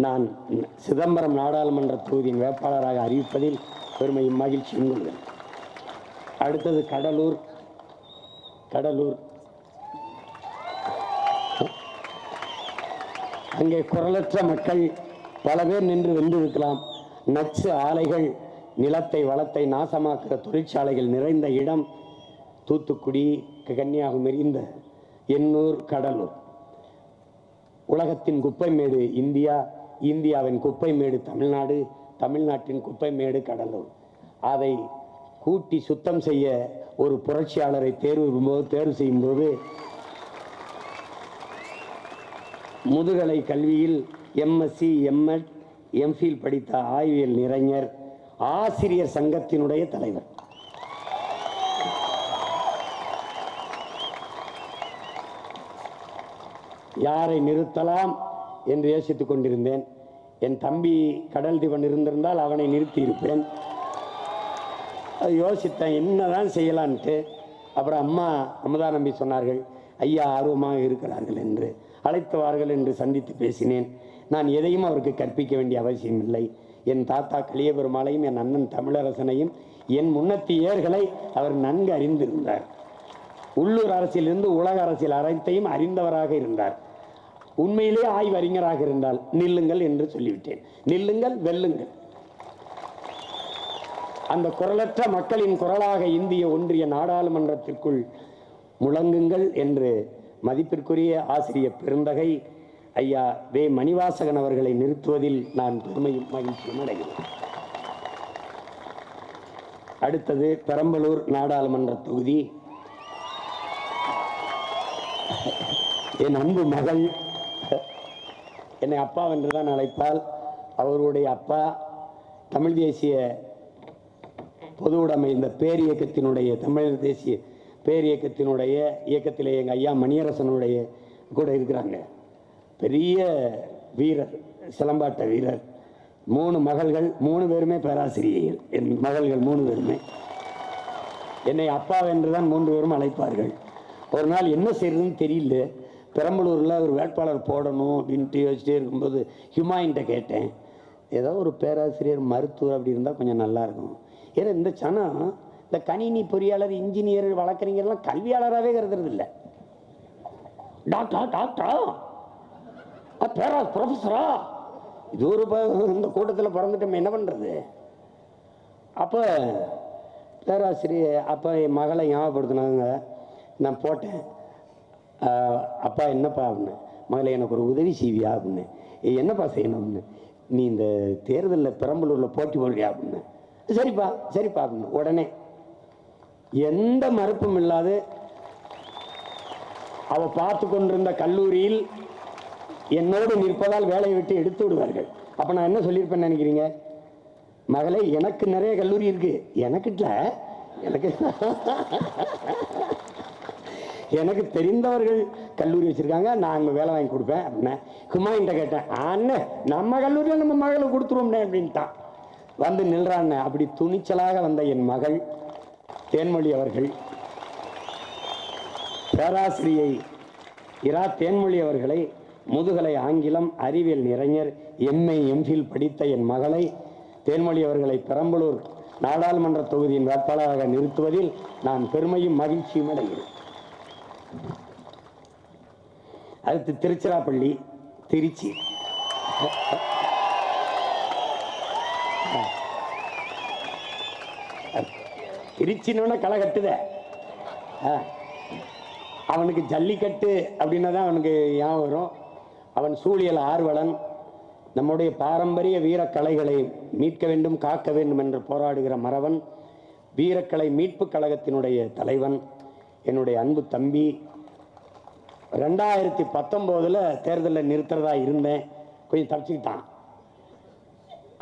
Speaker 1: நான் சிதம்பரம் நாடாளுமன்ற தொகுதியின் வேட்பாளராக அறிவிப்பதில் பெருமையும் மகிழ்ச்சியும் கொள்கிறேன். அடுத்தது கடலூர். அங்கே குரலற்ற மக்கள் பல பேர் நின்று வென்றிருக்கலாம். நச்சு ஆலைகள், நிலத்தை வளத்தை நாசமாக்குற தொழிற்சாலைகள் நிறைந்த இடம் தூத்துக்குடி, கன்னியாகுமரி, இந்த எண்ணூர், கடலூர். உலகத்தின் குப்பைமேடு இந்தியா, இந்தியாவின் குப்பைமேடு தமிழ்நாடு, தமிழ்நாட்டின் குப்பைமேடு கடலூர். அதை கூட்டி சுத்தம் செய்ய ஒரு புரட்சியாளரை தேர்வு செய்யும்போது முதுகலை கல்வியில் எம்எஸ்சி, எம்எட், எம்ஃபில் படித்த ஆய்வியல் நிறைஞர், ஆசிரியர் சங்கத்தினுடைய தலைவர். யாரை நிறுத்தலாம் என்று யோசித்துக் கொண்டிருந்தேன். என் தம்பி கடல் தீவன் இருந்திருந்தால் அவனை நிறுத்தி இருப்பேன். அது யோசித்தேன், என்னதான் செய்யலான்ட்டு. அப்புறம் அம்மா அமுதா நம்பி சொன்னார்கள், ஐயா ஆர்வமாக இருக்கிறார்கள் என்று, அழைத்தவார்கள் என்று சந்தித்து பேசினேன். நான் எதையும் அவருக்கு கற்பிக்க வேண்டிய அவசியம் இல்லை. என் தாத்தா கலியபெருமாளையும் என் அண்ணன் தமிழரசனையும் என் முன்னத்தியர்களை அவர் நன்கு அறிந்திருந்தார். உள்ளூர் அரசியலிருந்து உலக அரசியல் அனைத்தையும் அறிந்தவராக இருந்தார். உண்மையிலே ஆய்வறிஞராக இருந்தால் நில்லுங்கள் என்று சொல்லிவிட்டேன். நில்லுங்கள், வெல்லுங்கள். அந்த குரலற்ற மக்களின் குரலாக இந்திய ஒன்றிய நாடாளுமன்றத்திற்குள் முழங்குங்கள் என்று மதிப்பிற்குரிய ஆசிரியர் பெருந்தகை ஐயா வே. மணிவாசகன் அவர்களை நிறுத்துவதில் நான் பெருமையும் மகிழ்ச்சியும் அடைகிறேன். அடுத்தது பெரம்பலூர் நாடாளுமன்ற தொகுதி. என் அன்பு மகள் என்னை அப்பா என்றுதான் அழைப்பால். அவருடைய அப்பா தமிழ் தேசிய பொது உடைமை இந்த பேரியக்கத்தினுடைய தமிழர் தேசிய பேரியக்கத்தினுடைய இயக்கத்திலே எங்கள் ஐயா மணியரசனுடைய கூட இருக்கிறாங்க. பெரிய வீரர், சிலம்பாட்ட வீரர். 3 மகள்கள், 3 பேருமே பேராசிரியர்கள். என் மகள்கள் 3 பேருமே என்னை அப்பா என்றுதான் 3 பேரும் அழைப்பார்கள். ஒரு நாள் என்ன செய்யறதுன்னு தெரியல, பெரம்பலூரில் ஒரு வேட்பாளர் போடணும் அப்படின்ட்டு யோசிச்சுட்டே இருக்கும்போது ஹிமாயின்ட்ட கேட்டேன், ஏதோ ஒரு பேராசிரியர் மருத்துவர் அப்படி இருந்தால் கொஞ்சம் நல்லாயிருக்கும். ஏன்னா இந்த சனம் இந்த கணினி பொறியாளர், இன்ஜினியர், வழக்கறிஞர்லாம் கல்வியாளராகவே கருதுறது இல்லை. டாக்டரா, ப்ரொஃபஸரா, இது ஒரு இந்த கூட்டத்தில் பிறந்துட்டோம், என்ன பண்ணுறது? அப்போ பேராசிரியர் அப்போ என் மகளை ஞாபகப்படுத்தினாங்க. நான் போட்டேன், அப்பா என்னப்பா அப்படின்னு. மகளை எனக்கு ஒரு உதவி செய்வியா அப்படின்னு. என்னப்பா செய்யணும் அப்படின்னு. நீ இந்த தேர்தலில் பெரம்பலூரில் போட்டி போடுறியா அப்படின்னு. சரிப்பா சரிப்பா அப்படின்னு. உடனே எந்த மறுப்பும் இல்லாது அவ பார்த்து கொண்டிருந்த கல்லூரியில் என்னோடு நிற்பதால் வேலையை விட்டு எடுத்து விடுவார்கள். அப்போ நான் என்ன சொல்லியிருப்பேன்னு நினைக்கிறீங்க? மகளே, எனக்கு நிறைய கல்லூரி இருக்கு, எனக்கு தெரிந்தவர்கள் கல்லூரி வச்சிருக்காங்க, நான் அங்கே வேலை வாங்கி கொடுப்பேன் அப்படின்னா. ஹுமாயின்ட்ட கேட்டேன், அண்ணே நம்ம கல்லூரியில் நம்ம மகளை கொடுத்துருவோம்னே அப்படின்ட்டான். வந்து நில்றான். அப்படி துணிச்சலாக வந்த என் மகள் தேன்மொழி அவர்கள், பேராசிரியை இரா தேன்மொழி அவர்களை, முதுகலை ஆங்கிலம் அறிவியல் நிறைஞர், எம்ஏ எம்ஃபில் படித்த என் மகளை தேன்மொழி அவர்களை பெரம்பலூர் நாடாளுமன்ற தொகுதியின் வேட்பாளராக நிறுத்துவதில் நான் பெருமையும் மகிழ்ச்சியும் அடைகிறேன். அடுத்து திருச்சிராப்பள்ளி, திருச்சி. திருச்சின்னு களைகட்டுத. அவனுக்கு ஜல்லிக்கட்டு அப்படின்னா தான் அவனுக்கு ஞாபகம் வரும். அவன் சூழியல் ஆர்வலன். நம்முடைய பாரம்பரிய வீரக்கலைகளை மீட்க வேண்டும், காக்க வேண்டும் என்று போராடுகிற மறவன். வீரக்கலை மீட்பு கழகத்தினுடைய தலைவன். என்னுடைய அன்பு தம்பி. 2019 தேர்தலில் நிறுத்துறதா இருந்தேன், கொஞ்சம் தப்பிச்சுக்கிட்டான்.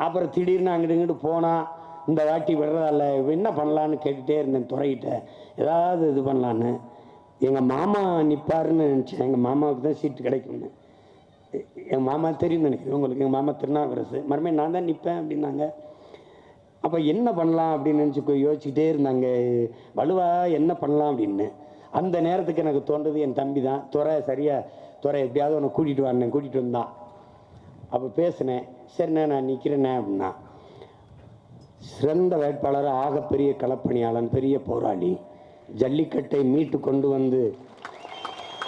Speaker 1: அப்புறம் திடீர்னு அங்கிட்டு இங்கிட்டு போனால் இந்த வாட்டி விடுறதால என்ன பண்ணலான்னு கேட்டுகிட்டே இருந்தேன் துறைகிட்ட, ஏதாவது இது பண்ணலான்னு. எங்கள் மாமா நிற்பாருன்னு நினச்சேன். எங்கள் மாமாவுக்கு தான் சீட்டு கிடைக்கும்னு. எங்கள் மாமா தெரியும்னு நினைக்கிறேன் உங்களுக்கு. எங்கள் மாமா திருநாவுக்கரசு, மறுபடியும் நான் தான் நிற்பேன் அப்படின்னாங்க. அப்போ என்ன பண்ணலாம் அப்படின்னு நினச்சி யோசிச்சுக்கிட்டே இருந்தாங்க, வலுவா என்ன பண்ணலாம் அப்படின்னு. அந்த நேரத்துக்கு எனக்கு தோன்றது என் தம்பி தான். துறை எப்படியாவது உன்னை கூட்டிகிட்டு வந்தான். அப்போ பேசினேன், சரிண்ணே நான் நிற்கிறேண்ணே அப்படின்னா. சிறந்த வேட்பாளர், ஆகப்பெரிய களப்பணியாளன், பெரிய போராளி. ஜல்லிக்கட்டை மீட்டு கொண்டு வந்து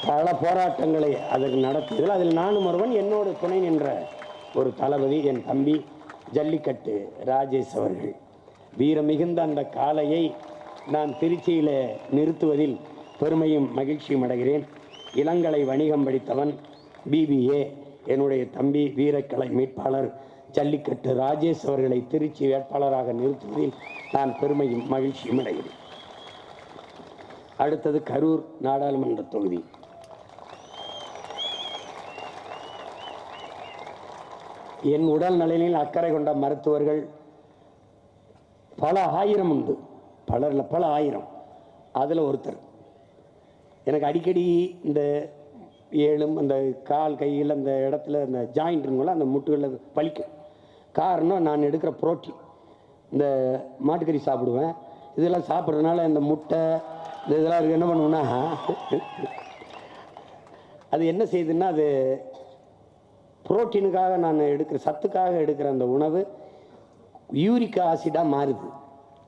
Speaker 1: பல போராட்டங்களை அதற்கு நடத்தியதில் அதில் நானும் ஒருவன். என்னோடு துணை நின்ற ஒரு தளபதி என் தம்பி ஜல்லிக்கட்டு ராஜேஷ் அவர்கள். வீரமிகுந்த அந்த காளையை நான் திருச்சியில் நிறுத்துவதில் பெருமையும் மகிழ்ச்சியும் அடைகிறேன். இளங்கலை வணிகம் படித்தவன், BBA. என்னுடைய தம்பி வீரக்கலை மீட்பாளர் ஜல்லிக்கட்டு ராஜேஷ் அவர்களை திருச்சி வேட்பாளராக நிறுத்துவதில் நான் பெருமையும் மகிழ்ச்சியும் அடைகிறேன். அடுத்தது கரூர் நாடாளுமன்ற தொகுதி. என் உடல் நலனில் அக்கறை கொண்ட மருத்துவர்கள் பல ஆயிரம் உண்டு, பல ஆயிரம். அதில் ஒருத்தர் எனக்கு அடிக்கடி இந்த அந்த கால் கையில் அந்த இடத்துல அந்த ஜாயிண்ட்டுங்கள அந்த முட்டுகளில் பலிக்கும். காரணம், நான் எடுக்கிற புரோட்டீன். இந்த மாட்டுக்கறி சாப்பிடுவேன், இதெல்லாம் சாப்பிட்றதுனால இந்த முட்டை இதெல்லாம் என்ன பண்ணுவோன்னா அது என்ன செய்யுதுன்னா, அது புரோட்டீனுக்காக நான் எடுக்கிற, சத்துக்காக எடுக்கிற அந்த உணவு யூரிக் ஆசிடாக மாறுது.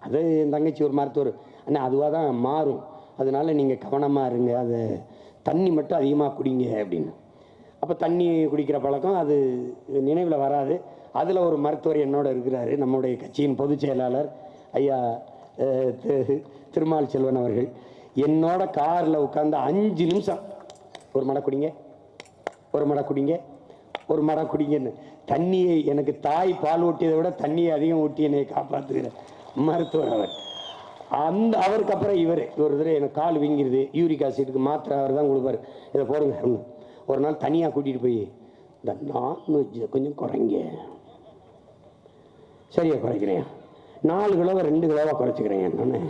Speaker 1: அது என் தங்கச்சி ஒரு மருத்துவர், ஆனால் அதுவாக தான் மாறும், அதனால நீங்கள் கவனமாக இருங்க, அது தண்ணி மட்டும் அதிகமாக குடிங்க அப்படின்னு. அப்போ தண்ணி குடிக்கிற பழக்கம் அது நினைவில் வராது. அதில் ஒரு மருத்துவர் என்னோட இருக்கிறாரு, நம்முடைய கட்சியின் பொதுச் செயலாளர் ஐயா திருமால் செல்வன் அவர்கள். என்னோட காரில் உட்காந்து 5 நிமிஷம் ஒரு மடை குடிங்க, ஒரு மடை குடிங்க, ஒரு மடை குடிங்கன்னு தண்ணியை, எனக்கு தாய் பால் ஊட்டியதை விட தண்ணியை அதிகம் ஊட்டி என்னை காப்பாற்றுகிற மருத்துவர் அவர். அவருக்கு அப்புறம் இவர் ஒரு தடவை எனக்கு கால் வீங்கிருது, யூரிக் ஆசிடுக்கு மாத்திரை அவர் தான் கொடுப்பார், இதை போடுங்க. ஒரு நாள் தனியாக கூட்டிகிட்டு போய் இந்த நான்வெஜ் கொஞ்சம் குறைங்க. சரியா குறைக்கிறேன், 4 கிலோவை 2 கிலோவாக குறைச்சிக்கிறேன். நான்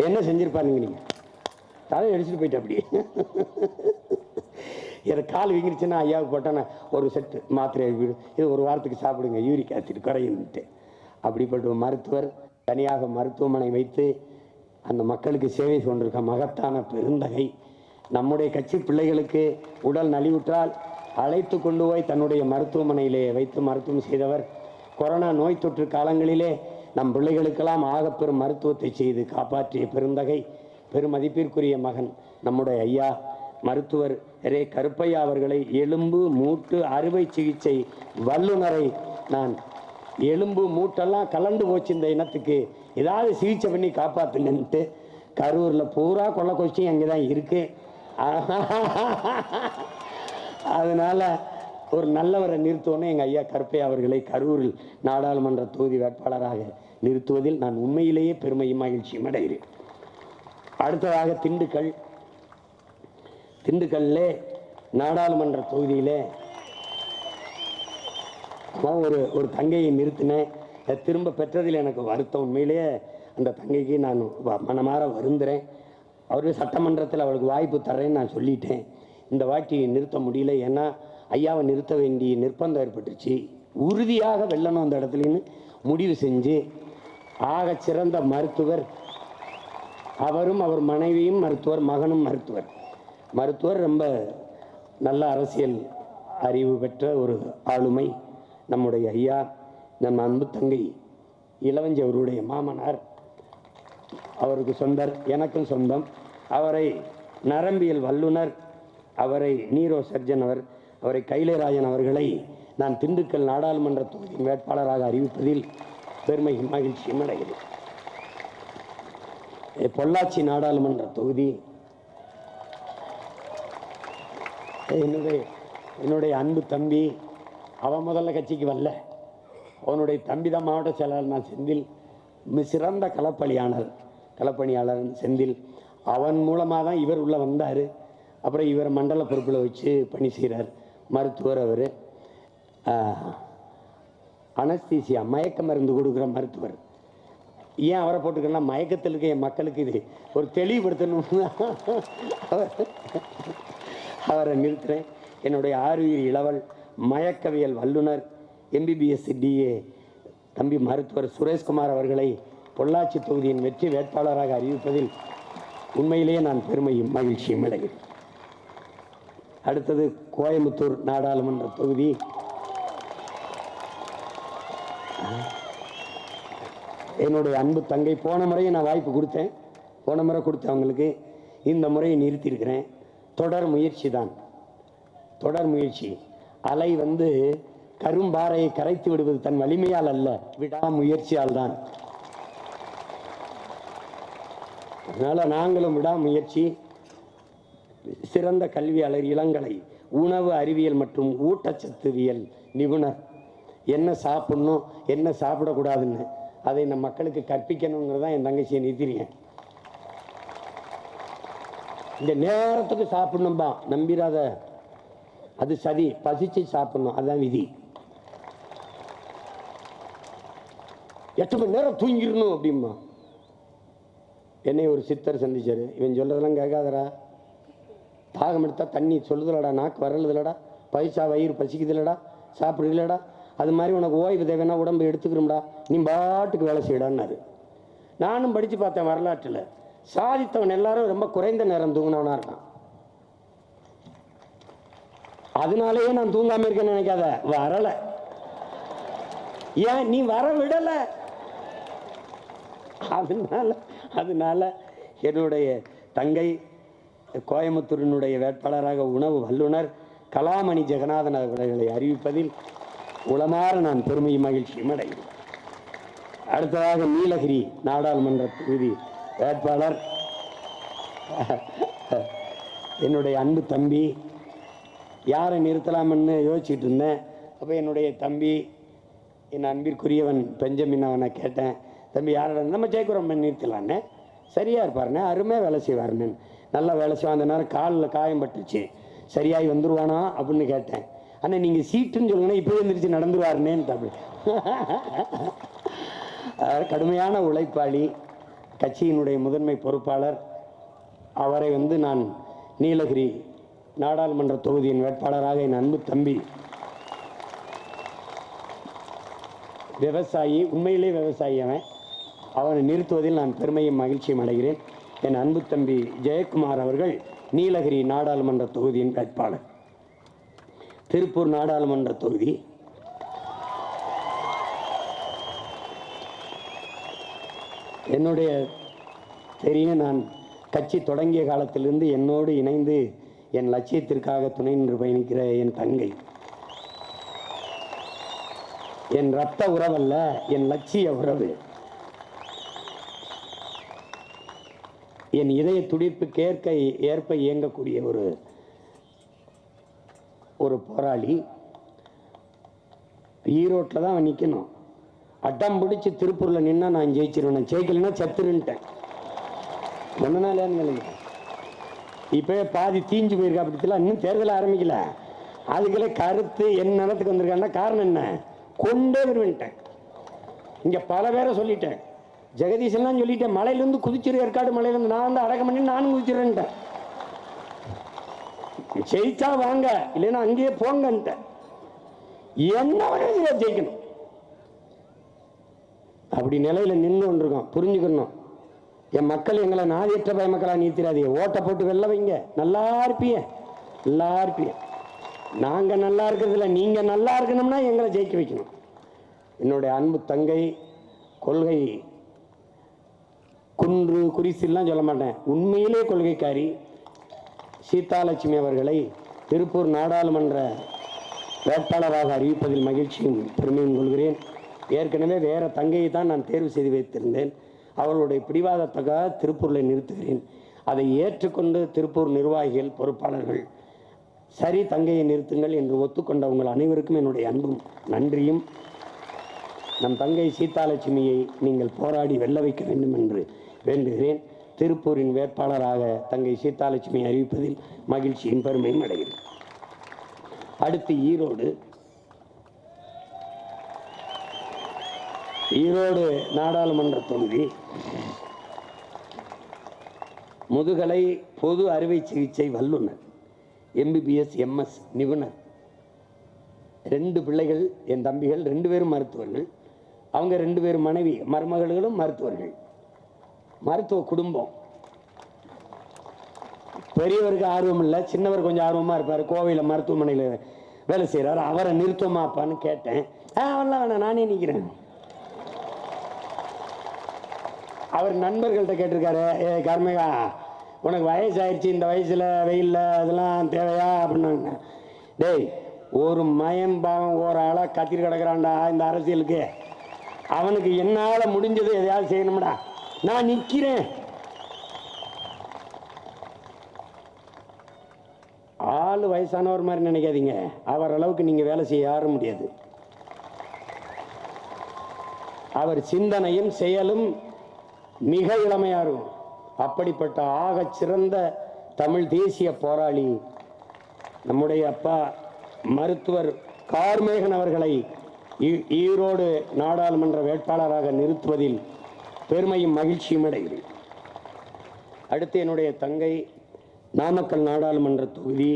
Speaker 1: என்ன செஞ்சுருப்பாருங்க, நீங்கள் தலை அடிச்சுட்டு போயிட்டு அப்படியே எனக்கு கால் வீங்கிருச்சுன்னா ஐயாவுக்கு போட்டேன்னா ஒரு செட்டு மாத்திரை இது ஒரு வாரத்துக்கு சாப்பிடுங்க, யூரிக் ஆசிட் குறையுன்ட்டு. அப்படிப்பட்ட மருத்துவர் தனியாக மருத்துவமனை வைத்து அந்த மக்களுக்கு சேவை கொண்டிருக்க மகத்தான பெருந்தகை. நம்முடைய கட்சி பிள்ளைகளுக்கு உடல் நலிவுற்றால் அழைத்து கொண்டு போய் தன்னுடைய மருத்துவமனையிலே வைத்து மருத்துவம் செய்தவர். கொரோனா நோய் தொற்று காலங்களிலே நம் பிள்ளைகளுக்கெல்லாம் ஆகப்பெரும் மருத்துவத்தை செய்து காப்பாற்றிய பெருந்தகை, பெருமதிப்பிற்குரிய மகன் நம்முடைய ஐயா மருத்துவர் ரே கருப்பையா அவர்களை, எலும்பு மூட்டு அறுவை சிகிச்சை வல்லுநரை நான், எலும்பு மூட்டெல்லாம் கலந்து போச்சு இந்த இனத்துக்கு, ஏதாவது சிகிச்சை பண்ணி காப்பாற்றுங்கன்ட்டு கரூரில் பூரா கொள்ள கொச்சி அங்கே தான் இருக்கு. அதனால ஒரு நல்லவரை நிறுத்தோன்னு எங்கள் ஐயா கருப்பையா அவர்களை கரூரில் நாடாளுமன்ற தொகுதி வேட்பாளராக நிறுத்துவதில் நான் உண்மையிலேயே பெருமையும் மகிழ்ச்சியும் அடைகிறேன். அடுத்ததாக திண்டுக்கல்ல நாடாளுமன்ற தொகுதியிலே ஒரு தங்கையை நிறுத்தினேன். திரும்ப பெற்றதில் எனக்கு வருத்தம். உண்மையிலேயே அந்த தங்கைக்கு நான் மனமாற வருந்துறேன். அவரு சட்டமன்றத்தில் அவளுக்கு வாய்ப்பு தர்றேன்னு நான் சொல்லிட்டேன். இந்த வாட்டி நிறுத்த முடியல, ஏன்னா ஐயாவை நிறுத்த வேண்டிய நிர்பந்தம் ஏற்பட்டுருச்சு. உறுதியாக வெல்லணும் அந்த இடத்துலன்னு முடிவு செஞ்சு ஆக சிறந்த மருத்துவர் அவரும், அவர் மனைவியும் மருத்துவர், மகனும் மருத்துவர், ரொம்ப நல்ல அரசியல் அறிவு பெற்ற ஒரு ஆளுமை நம்முடைய ஐயா. நம் அன்பு தங்கை இளவஞ்சி அவருடைய மாமனார், அவருக்கு சொந்தர், எனக்கும் சொந்தம். அவரை நரம்பியல் வல்லுனர், அவரை நீரோ சர்ஜன் அவரை கைலேராஜன் அவர்களை நான் திண்டுக்கல் நாடாளுமன்ற தொகுதியின் வேட்பாளராக அறிவிப்பதில் பெருமையும் மகிழ்ச்சியும் அடைகிறேன். பொள்ளாச்சி நாடாளுமன்ற தொகுதி என்னுடைய அன்பு தம்பி, அவன் முதல்ல கட்சிக்கு வரல, அவனுடைய தம்பி தான் மாவட்ட செயலாளர். நான் செந்தில், சிறந்த களப்பணியாளர் செந்தில், அவன் மூலமாக தான் இவர் உள்ளே வந்தார். அப்புறம் இவர் மண்டல பொறுப்பில் வச்சு பணி செய்கிறார். மருத்துவர் அவர், அனஸ்தீசியா மயக்க மருந்து கொடுக்குற மருத்துவர். ஏன் அவரை போட்டுக்கன்னா, மயக்கத்தில் இருக்க என் மக்களுக்கு இது ஒரு தெளிவுபடுத்தணும், அவரை நிறுத்துறேன். என்னுடைய ஆறுயிர் இளவல் மயக்கவியல் வல்லுனர் MBBS DA தம்பி மருத்துவர் சுரேஷ்குமார் அவர்களை பொள்ளாச்சி தொகுதியின் வெற்றி வேட்பாளராக அறிவிப்பதில் உண்மையிலேயே நான் பெருமையும் மகிழ்ச்சியும் அடைகிறேன். அடுத்தது கோயம்புத்தூர் நாடாளுமன்ற தொகுதி. என்னுடைய அன்பு தங்கை, போன முறையும் நான் வாய்ப்பு கொடுத்தேன், போன முறை கொடுத்தவங்களுக்கு இந்த முறையை நிறுத்தியிருக்கிறேன். தொடர் முயற்சி. அலை கரும்பாறையை கரைத்து விடுவது தன் வலிமையால் அல்ல, விடாமுயற்சியால் தான். அதனால நாங்களும் விடாமுயற்சி. சிறந்த கல்வியாளர், இளங்கலை உணவு அறிவியல் மற்றும் ஊட்டச்சத்துவியல் நிபுணர், என்ன சாப்பிடணும் என்ன சாப்பிடக்கூடாதுன்னு அதை நம் மக்களுக்கு கற்பிக்கணுங்கிறதான் என் தங்கச்சியை நிறுத்திருக்கேன். இந்த நேரத்துக்கு சாப்பிடணும்பா, நம்பிராத, அது சதி. பசிச்சு சாப்பிடணும், அதுதான் விதி. 8 மணி நேரம் தூங்கிடணும் அப்படிமா. என்னை ஒரு சித்தர் சந்திச்சாரு, இவன் சொல்றதெல்லாம் கேட்காதரா, தாகம் எடுத்தா தண்ணி சொல்லுதுலடா, நாக்கு வரலுதுலடா, பைசா வயிறு பசிக்குதுலடா, சாப்பிடுதுலடா, அது மாதிரி உனக்கு ஓய்வு தேவைன்னா உடம்பு எடுத்துக்கிறோம்டா, நீ பாட்டுக்கு வேலை செய்யடான்னாரு. நானும் படித்து பார்த்தேன் வரலாற்றில், சாதித்தவன் எல்லாரும் ரொம்ப குறைந்த நேரம் தூங்கினவனா இருக்கான். அதனாலேயே நான் தூங்காம இருக்கேன்னு நினைக்காத, வரல. ஏன் நீ வர விடல, அதனால என்னுடைய தங்கை கோயம்புத்தூரினுடைய வேட்பாளராக உணவு வல்லுநர் கலாமணி ஜெகநாதன் அவர்களை அறிவிப்பதில் உளமாற நான் பெருமையும் மகிழ்ச்சியும் அடைகிறேன். அடுத்ததாக நீலகிரி நாடாளுமன்ற தொகுதி வேட்பாளர் என்னுடைய அன்பு தம்பி. யாரை நிறுத்தலாம்னு யோசிச்சுட்டு இருந்தேன். அப்போ என்னுடைய தம்பி, என் அன்பிற்குரியவன் பெஞ்சமின் அவனை கேட்டேன், தம்பி யாரோட நம்ம ஜெயக்குரம்மன் நிறுத்தலான்னு. சரியாக இருப்பாருண்ணே, அருமையாக வேலை செய்வாருன்னு. நல்லா வேலை செய்வான். அந்த நேரம் காலில் காயம் பட்டுச்சு, சரியாகி வந்துடுவானா அப்படின்னு கேட்டேன். ஆனால் நீங்கள் சீட்டுன்னு சொல்லுங்கன்னா இப்போ எழுந்திரிச்சு நடந்துருவாருன்னேன்னு தம்பி. கடுமையான உழைப்பாளி, கட்சியினுடைய முதன்மை பொறுப்பாளர். அவரை நான் நீலகிரி நாடாளுமன்ற தொகுதியின் வேட்பாளராக என் அன்பு தம்பி, விவசாயி, உண்மையிலே விவசாயி அவனை நிறுத்துவதில் நான் பெருமையும் மகிழ்ச்சியும் அடைகிறேன். என் அன்பு தம்பி ஜெயக்குமார் அவர்கள் நீலகிரி நாடாளுமன்ற தொகுதியின் வேட்பாளர். திருப்பூர் நாடாளுமன்ற தொகுதி என்னுடைய தெரியும். நான் கட்சி தொடங்கிய காலத்திலிருந்து என்னோடு இணைந்து என் லட்சியத்திற்காக துணை நின்று பயணிக்கிற என் தங்கை, என் இரத்த உறவல்ல, என் லட்சிய உறவு, என் இதய துடிப்புக்கு ஏற்ப இயங்கக்கூடிய ஒரு போராளி. ஈரோட்டில் தான் அவன் நிற்கணும். அட்டம் பிடிச்சி திருப்பூரில் நின்னா நான் ஜெயிச்சிருவேன், ஜெயிக்கலைன்னா செத்துருன்ட்டேன். ஒன்று நாள் இப்போ பாதி தீஞ்சு போயிருக்கா. அப்படிலாம் இன்னும் தேர்தல் ஆரம்பிக்கல. அதுக்குள்ளே கருத்து என் நிலத்துக்கு வந்திருக்கான்னா காரணம் என்ன? கொண்டே வருவேன்ட்டேன். இங்கே பல பேரை சொல்லிட்டேன், ஜெகதீசன்லாம் சொல்லிட்டேன், மலையிலேருந்து குதிச்சிரு, ஏற்காடு மலையிலேருந்து நான் அடக்கம் பண்ணி நானும் குதிச்சிருன்ட்டேன். ஜெயிச்சா வாங்க, இல்லைன்னா அங்கேயே போங்கன்ட்டேன். என்ன வரையும் ஜெயிக்கணும் அப்படி நிலையில் நின்று கொண்டிருக்கோம். புரிஞ்சுக்கணும், என் மக்கள் எங்களை நாதியற்ற பய மக்களாக நீத்திராதீங்க. ஓட்டை போட்டு வெளில வைங்க, நல்லா இருப்பீங்க, நல்லா இருப்பீங்க. நாங்கள் நல்லா இருக்கிறதில்ல, நீங்கள் நல்லா இருக்கணும்னா எங்களை ஜெயிக்க வைக்கணும். என்னுடைய அன்பு தங்கை, கொள்கை குன்று குறிசிலாம் சொல்ல மாட்டேன், உண்மையிலே கொள்கைக்காரி சீதாலட்சுமி அவர்களை திருப்பூர் நாடாளுமன்ற வேட்பாளராக அறிவிப்பதில் மகிழ்ச்சியும் பெருமையும் கொள்கிறேன். ஏற்கனவே வேற தங்கையை தான் நான் தேர்வு செய்து வைத்திருந்தேன். அவர்களுடைய பிடிவாதத்துக்காக திருப்பூரில் நிறுத்துகிறேன். அதை ஏற்றுக்கொண்டு திருப்பூர் நிர்வாகிகள், பொறுப்பாளர்கள் சரி தங்கையை நிறுத்துங்கள் என்று ஒத்துக்கொண்ட உங்கள் அனைவருக்கும் என்னுடைய அன்பும் நன்றியும். நம் தங்கை சீதாலட்சுமியை நீங்கள் போராடி வெல்ல வைக்க வேண்டும் என்று வேண்டுகிறேன். திருப்பூரின் வேட்பாளராக தங்கை சீதாலட்சுமி அறிவிப்பதில் மகிழ்ச்சியும் பெருமையும் அடைகிறேன். அடுத்து ஈரோடு நாடாளுமன்ற தொகுதி முதுகலை பொது அறுவை சிகிச்சை வல்லுநர், MBBS MS நிபுணர். 2 பிள்ளைகள், என் தம்பிகள் 2 பேரும் மருத்துவர்கள். அவங்க 2 பேரும் மருமகளும் மருத்துவர்கள். மருத்துவ குடும்பம். பெரியவருக்கு ஆர்வம் இல்லை, சின்னவர் கொஞ்சம் ஆர்வமாக இருப்பார். கோவையில் மருத்துவமனையில் வேலை செய்கிறார். அவரை நிறுத்தமாப்பான்னு கேட்டேன். அவெல்லாம் வேணாம், நானே நிற்கிறேன். அவர் நண்பர்கள்ட்ட கேட்டிருக்காரு, கார்மேகா உனக்கு வயசாயிடுச்சு, இந்த வயசில் வெயிலில் அதெல்லாம் தேவையா அப்படின்னாங்க. டேய், ஒரு மயம்பாவம் ஒரு ஆளாக கத்திரி கிடக்கிறான்டா இந்த அரசியலுக்கு. அவனுக்கு என்னால் முடிஞ்சது எதையாவது செய்யணும்டா, நான் நிற்கிறேன். ஆள் வயசானவர் மாதிரி நினைக்காதீங்க, அவர் அளவுக்கு நீங்கள் வேலை செய்ய யாரும் முடியாது. அவர் சிந்தனையும் செயலும் மிக இளமையாக இருக்கும். அப்படிப்பட்ட ஆகச் சிறந்த தமிழ் தேசிய போராளி நம்முடைய அப்பா மருத்துவர் கார்மேகன் அவர்களை ஈரோடு நாடாளுமன்ற வேட்பாளராக நிறுத்துவதில் பெருமையும் மகிழ்ச்சியும் அடைகிறேன். அடுத்து என்னுடைய தங்கை, நாமக்கல் நாடாளுமன்ற தொகுதி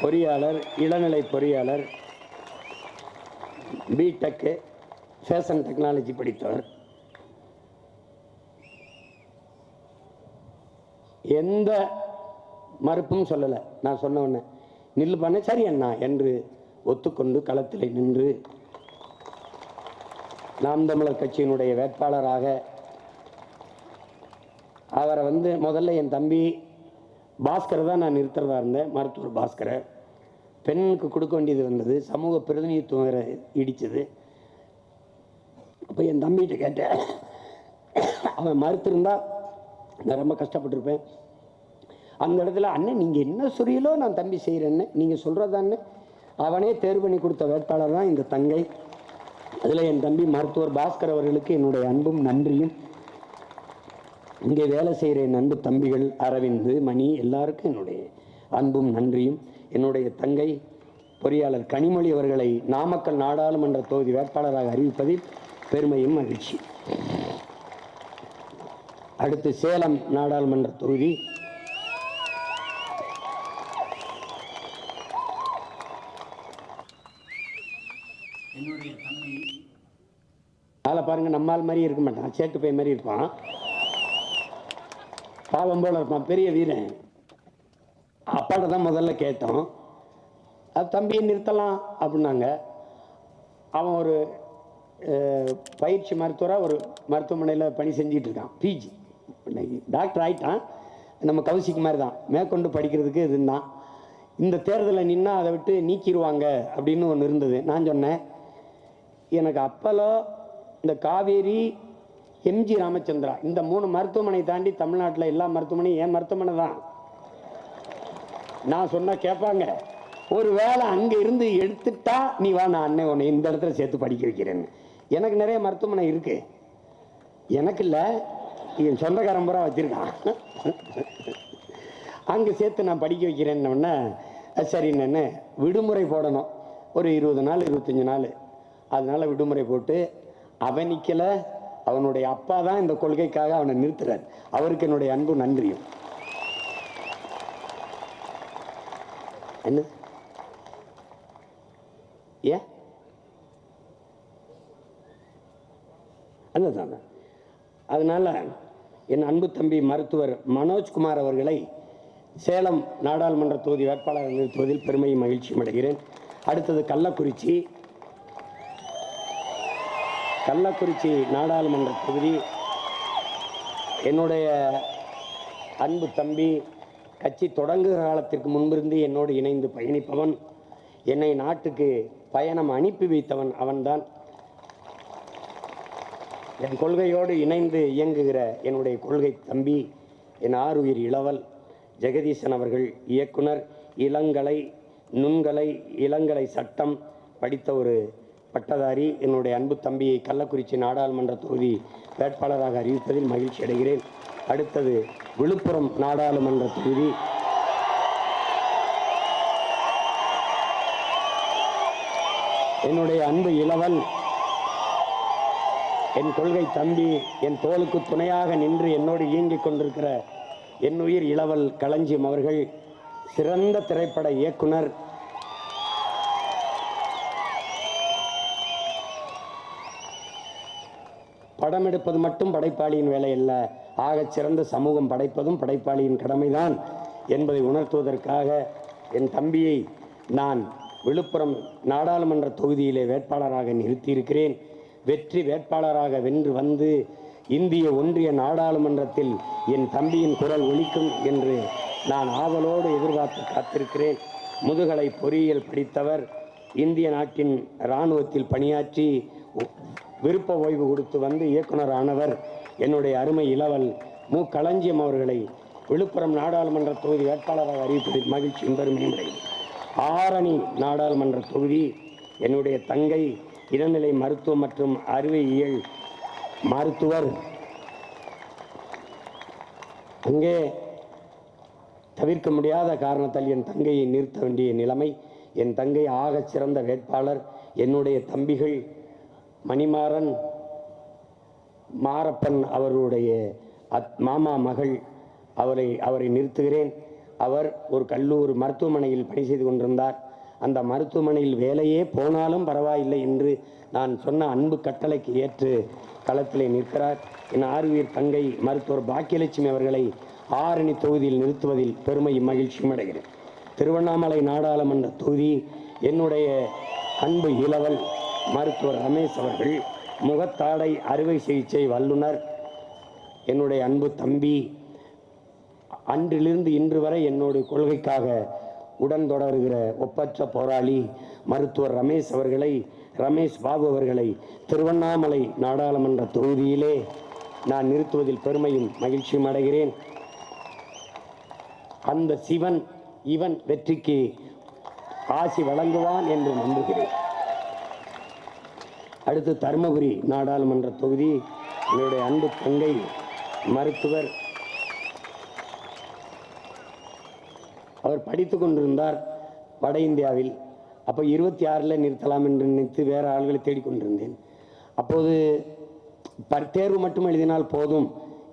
Speaker 1: பொறியாளர், இளநிலை பொறியாளர், பிடெக் ஃபேஷன் டெக்னாலஜி படித்தவர். எந்த மறுப்பும் சொல்லலை. நான் சொன்ன உடனே நில்லு பண்ண, சரி அண்ணா என்று ஒத்துக்கொண்டு களத்தில் நின்று நாம் தமிழர் கட்சியினுடைய வேட்பாளராக அவரை முதல்ல என் தம்பி பாஸ்கர் தான் நான் நிறுத்துறதா இருந்தேன். மருத்துவர் பாஸ்கரை பெண்ணுக்கு கொடுக்க வேண்டியது வந்தது, சமூக பிரதிநிதித்துவம் வேற இடிச்சது. அப்போ என் தம்பிகிட்ட கேட்டேன், அவன் மறுத்திருந்தா நான் ரொம்ப கஷ்டப்பட்டிருப்பேன். அந்த இடத்துல அண்ணன் நீங்கள் என்ன சொல்றீங்களோ நான் தம்பி செய்கிறேன்னு நீங்கள் சொல்கிறதான்னு அவனே தேர்வு பண்ணி கொடுத்த வேட்பாளர் தான் இந்த தங்கை. அதில் என் தம்பி மருத்துவர் பாஸ்கர் அவர்களுக்கு என்னுடைய அன்பும் நன்றியும், இங்கே வேலை செய்கிற என் அன்பு தம்பிகள் அரவிந்த், மணி எல்லாருக்கும் என்னுடைய அன்பும் நன்றியும். என்னுடைய தங்கை பொறியாளர் கனிமொழி அவர்களை நாமக்கல் நாடாளுமன்ற தொகுதி வேட்பாளராக அறிவிப்பதில் பெருமையும் மகிழ்ச்சி. அடுத்து சேலம் நாடாளுமன்ற தொகுதி என்னுடைய தம்பி ஆளை பாருங்க, நம்மால் மாதிரி இருக்க மாட்டான், சேட்டு பை மாதிரி இருப்பான், பாவம் போல இருப்பான், பெரிய வீரன். அப்பாட்ட தான் முதல்ல கேட்டோம், அது தம்பியை நிறுத்தலாம் அப்படின்னாங்க. அவன் ஒரு பயிற்சி மருத்துவராக ஒரு மருத்துவமனையில் பணி செஞ்சிட்டு இருக்கான், பிஜி டாக்டர் ஆகிட்டான். நம்ம கௌசிக் மாதிரி தான், மேற்கொண்டு படிக்கிறதுக்கு இதுதான். இந்த தேர்தலில் நின்னா அதை விட்டு நீக்கிடுவாங்க அப்படின்னு ஒன்று இருந்தது. நான் சொன்னேன், எனக்கு அப்பலோ, இந்த காவேரி, எம்ஜி ராமச்சந்திரா இந்த 3 மருத்துவமனை தாண்டி தமிழ்நாட்டில் எல்லா மருத்துவமனையும் என் மருத்துவமனை தான். நான் சொன்னால் கேட்பாங்க, ஒரு வேளை அங்கே இருந்து எடுத்துட்டா நீ வா, நான் அண்ணன் உன்னை இந்த இடத்துல சேர்த்து படிக்க வைக்கிறேன்னு. எனக்கு நிறைய மருத்துவமனை இருக்கு, எனக்கு இல்லை, என் சொந்தக்காரன் பூரா வச்சிருக்கான், அங்கே சேர்த்து நான் படிக்க வைக்கிறேன்னு. சரின்னு விடுமுறை போடணும், ஒரு 20 நாள் 25 நாள். அதனால விடுமுறை போட்டு அவன் நிற்கலை, அவனுடைய அப்பா தான் இந்த கொள்கைக்காக அவனை நிறுத்துறார். அவருக்கு என்னுடைய அன்பு நன்றியும். என்ன ஏன் அதுதான். அதனால என் அன்பு தம்பி மருத்துவர் மனோஜ்குமார் அவர்களை சேலம் நாடாளுமன்ற தொகுதி வேட்பாளர் நிறுத்துவதில் பெருமையும் மகிழ்ச்சியும் அடைகிறேன். அடுத்தது கள்ளக்குறிச்சி நாடாளுமன்ற தொகுதி என்னுடைய அன்பு தம்பி, கட்சி தொடங்குகிற காலத்திற்கு முன்பிருந்து என்னோடு இணைந்து பயணிப்பவன், என்னை நாட்டுக்கு பயணம் அனுப்பி வைத்தவன் அவன்தான். என் கொள்கையோடு இணைந்து இயங்குகிற என்னுடைய கொள்கை தம்பி, என் ஆருயிர் இளவல் ஜெகதீசன் அவர்கள், இயக்குனர், இளங்கலை, நுண்கலை, இளங்கலை சட்டம் படித்த ஒரு பட்டதாரி. என்னுடைய அன்பு தம்பியை கள்ளக்குறிச்சி நாடாளுமன்ற தொகுதி வேட்பாளராக அறிவிப்பதில் மகிழ்ச்சி அடைகிறேன். அடுத்தது விழுப்புரம் நாடாளுமன்ற தொகுதி என்னுடைய அன்பு இளவல், என் கொள்கை தம்பி, என் தோளுக்கு துணையாக நின்று என்னோடு இயங்கிக் கொண்டிருக்கிற என் உயிர் இளவல் களஞ்சியம் அவர்கள், சிறந்த திரைப்பட இயக்குனர். படம் எடுப்பது மட்டும் படைப்பாளியின் வேலை அல்ல, ஆகச் சிறந்த சமூகம் படைப்பதும் படைப்பாளியின் கடமைதான் என்பதை உணர்த்துவதற்காக என் தம்பியை நான் விழுப்புரம் நாடாளுமன்ற தொகுதியிலே வேட்பாளராக நிறுத்தியிருக்கிறேன். வெற்றி வேட்பாளராக வென்று வந்து இந்திய ஒன்றிய நாடாளுமன்றத்தில் என் தம்பியின் குரல் ஒலிக்கும் என்று நான் ஆவலோடு எதிர்பார்த்து காத்திருக்கிறேன். முதுகலை பொறியியல் படித்தவர், இந்திய நாட்டின் இராணுவத்தில் பணியாற்றி விருப்ப ஓய்வு கொடுத்து வந்து இயக்குனர் ஆனவர் என்னுடைய அருமை இளவல் மு. களஞ்சியம் அவர்களை விழுப்புரம் நாடாளுமன்ற தொகுதி வேட்பாளராக அறிவிப்பதில் மகிழ்ச்சியும் பெருமையும் அடைகிறேன். ஆரணி நாடாளுமன்ற தொகுதி என்னுடைய தங்கை, இளநிலை மருத்துவம் மற்றும் அறிவியல் மருத்துவர். அங்கே தவிர்க்க முடியாத காரணத்தால் என் தங்கையை நிறுத்த வேண்டிய நிலைமை. என் தங்கை ஆகச் சிறந்த வேட்பாளர். என்னுடைய தம்பிகள் மணிமாறன், மாரப்பன் அவர்களுடைய மாமா மகள், அவரை நிறுத்துகிறேன். அவர் ஒரு கல்லூரி மருத்துவமனையில் பணி செய்து கொண்டிருந்தார். அந்த மருத்துவமனையில் வேலையே போனாலும் பரவாயில்லை என்று நான் சொன்ன அன்பு கட்டளைக்கு ஏற்று களத்திலே நிற்கிறார். என் ஆறுயிர் தங்கை மருத்துவர் பாக்கியலட்சுமி அவர்களை ஆரணி தொகுதியில் நிறுத்துவதில் பெருமையும் மகிழ்ச்சியும் அடைகிறேன். திருவண்ணாமலை நாடாளுமன்ற தொகுதி என்னுடைய அன்பு இளவல் மருத்துவர் ரமேஷ் அவர்கள் முகத்தாடை அறுவை சிகிச்சை வல்லுனர், என்னுடைய அன்பு தம்பி, அன்றிலிருந்து இன்று வரை என்னுடைய கொள்கைக்காக உடன் தொடர்கிற ஒப்பற்ற போராளி மருத்துவர் ரமேஷ் பாபு அவர்களை திருவண்ணாமலை நாடாளுமன்ற தொகுதியிலே நான் நிறுத்துவதில் பெருமையும் மகிழ்ச்சியும் அடைகிறேன். அந்த சிவன் இவன் வெற்றிக்கு ஆசி வழங்குவான் என்று நம்புகிறேன். அடுத்து தருமபுரி நாடாளுமன்ற தொகுதி என்னுடைய அன்பு தங்கை மருத்துவர். அவர் படித்து கொண்டிருந்தார் வட இந்தியாவில். அப்போ 26 நிறுத்தலாம் என்று நினைத்து வேறு ஆள்களை தேடிக்கொண்டிருந்தேன். அப்போது தேர்வு மட்டும் எழுதினால் போதும்,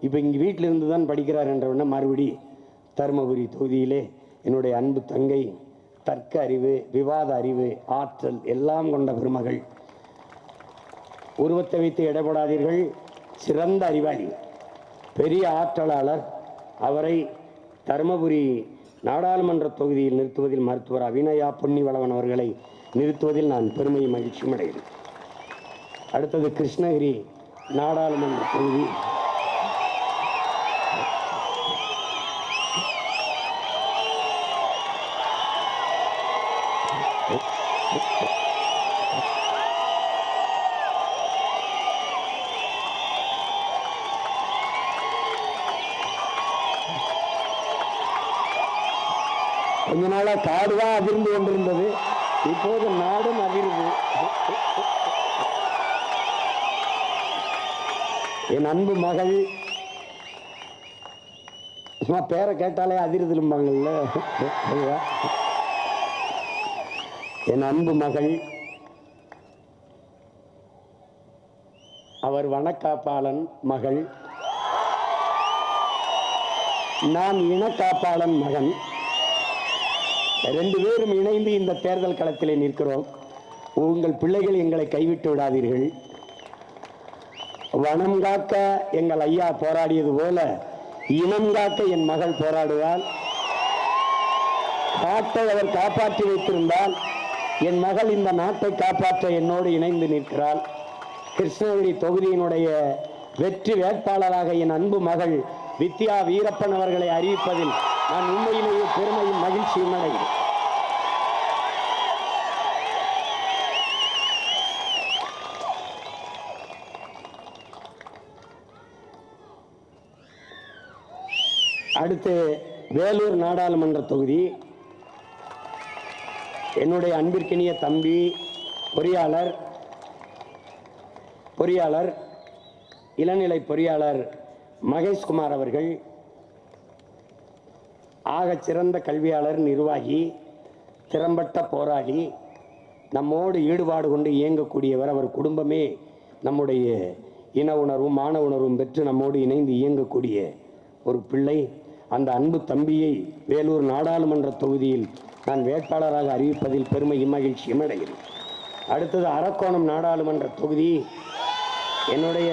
Speaker 1: இப்போ இங்கே வீட்டில் இருந்து தான் படிக்கிறார் என்றவுடனே மறுபடி தருமபுரி தொகுதியிலே என்னுடைய அன்பு தங்கை, தர்க்க அறிவு, விவாத அறிவு, ஆற்றல் எல்லாம் கொண்ட பெருமகள். உருவத்தை வைத்து இடப்படாதீர்கள், சிறந்த அறிவாளி, பெரிய ஆற்றலாளர். அவரை தருமபுரி நாடாளுமன்ற தொகுதியில் நிறுத்துவதில் மருத்துவர் அபிநயா பொன்னிவளவன் அவர்களை நிறுத்துவதில் நான் பெருமையும் மகிழ்ச்சியும் அடைகிறேன். அடுத்தது கிருஷ்ணகிரி நாடாளுமன்ற தொகுதி. கொஞ்ச நாளா காடுதான் அதிர்ந்து கொண்டிருந்தது, இப்போது நாடும் அதிர்வு. என் அன்பு மகள், சும்மா பேரை கேட்டாலே அதிர்திலும்பாங்கல்ல, என் அன்பு மகள், அவர் வனக்காப்பாளன் மகள், நான் இனக்காப்பாளன் மகன். 2 பேரும் இணைந்து இந்த தேர்தல் களத்திலே நிற்கிறோம். உங்கள் பிள்ளைகள் எங்களை கைவிட்டு விடாதீர்கள். வனம் காக்க எங்கள் ஐயா போராடியது போல இனம் காக்க என் மகள் போராடுவாள். காட்டை அவர் காப்பாற்றி வைத்திருந்தால் என் மகள் இந்த நாட்டை காப்பாற்ற என்னோடு இணைந்து நிற்கிறாள். கிருஷ்ணகிரி தொகுதியினுடைய வெற்றி வேட்பாளராக என் அன்பு மகள் வித்யா வீரப்பன் அவர்களை அறிவிப்பதில் நான் உண்மையிலேயே பெருமையும் மகிழ்ச்சியும் அடைகிறேன். அடுத்து வேலூர் நாடாளுமன்ற தொகுதி. என்னுடைய அன்பிற்கினிய தம்பி பொறியாளர் இளநிலை பொறியாளர் மகேஷ்குமார் அவர்கள் ஆகச் சிறந்த கல்வியாளர், நிர்வாகி, திறம்பட்ட போராளி, நம்மோடு ஈடுபாடு கொண்டு இயங்கக்கூடியவர். அவர் குடும்பமே நம்முடைய இன உணர்வும் மான உணர்வும் பெற்று நம்மோடு இணைந்து இயங்கக்கூடிய ஒரு பிள்ளை. அந்த அன்பு தம்பியை வேலூர் நாடாளுமன்ற தொகுதியில் நான் வேட்பாளராக அறிவிப்பதில் பெருமையும் மகிழ்ச்சியும் அடைகிறேன். அடுத்தது அரக்கோணம் நாடாளுமன்ற தொகுதி. என்னுடைய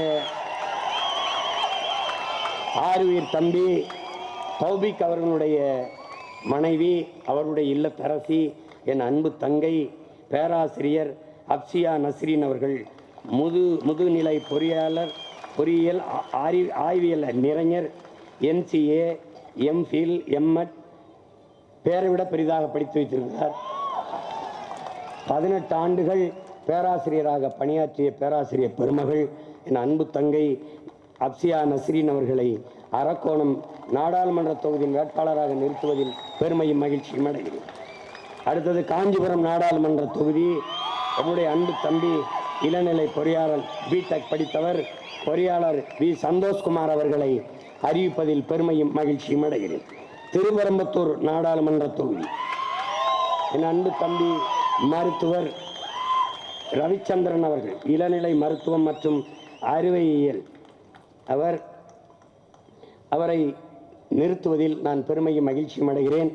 Speaker 1: ஆறுயிர் தம்பி தௌபிக் அவர்களுடைய மனைவி, அவருடைய இல்லத்தரசி, என் அன்பு தங்கை பேராசிரியர் அப்சியா நஸ்ரீன் அவர்கள் முதுநிலை பொறியியல் ஆய்வியல் நிறைஞர், NCA, MPhil, M.Ed பேரை விட பெரிதாக படித்து வைத்திருக்கிறார். 18 ஆண்டுகள் பேராசிரியராக பணியாற்றிய பேராசிரியர் பெருமகள் என் அன்பு தங்கை அப்சியா நஸ்ரீன் அவர்களை அரக்கோணம் நாடாளுமன்ற தொகுதியின் வேட்பாளராக நிறுத்துவதில் பெருமையும் மகிழ்ச்சியும் அடைகிறேன். அடுத்தது காஞ்சிபுரம் நாடாளுமன்ற தொகுதி. என்னுடைய அன்பு தம்பி இளநிலை பொறியாளர் B.Tech படித்தவர் பொறியாளர் V. சந்தோஷ்குமார் அவர்களை அறிவிப்பதில் பெருமையும் மகிழ்ச்சியும் அடைகிறேன். திருவரம்பத்தூர் நாடாளுமன்ற தொகுதி. என் அன்பு தம்பி மருத்துவர் ரவிச்சந்திரன் அவர்கள் இளநிலை மருத்துவம் மற்றும் அறுவையியல், அவரை நிறுத்துவதில் நான் பெருமையும் மகிழ்ச்சியும் அடைகிறேன்.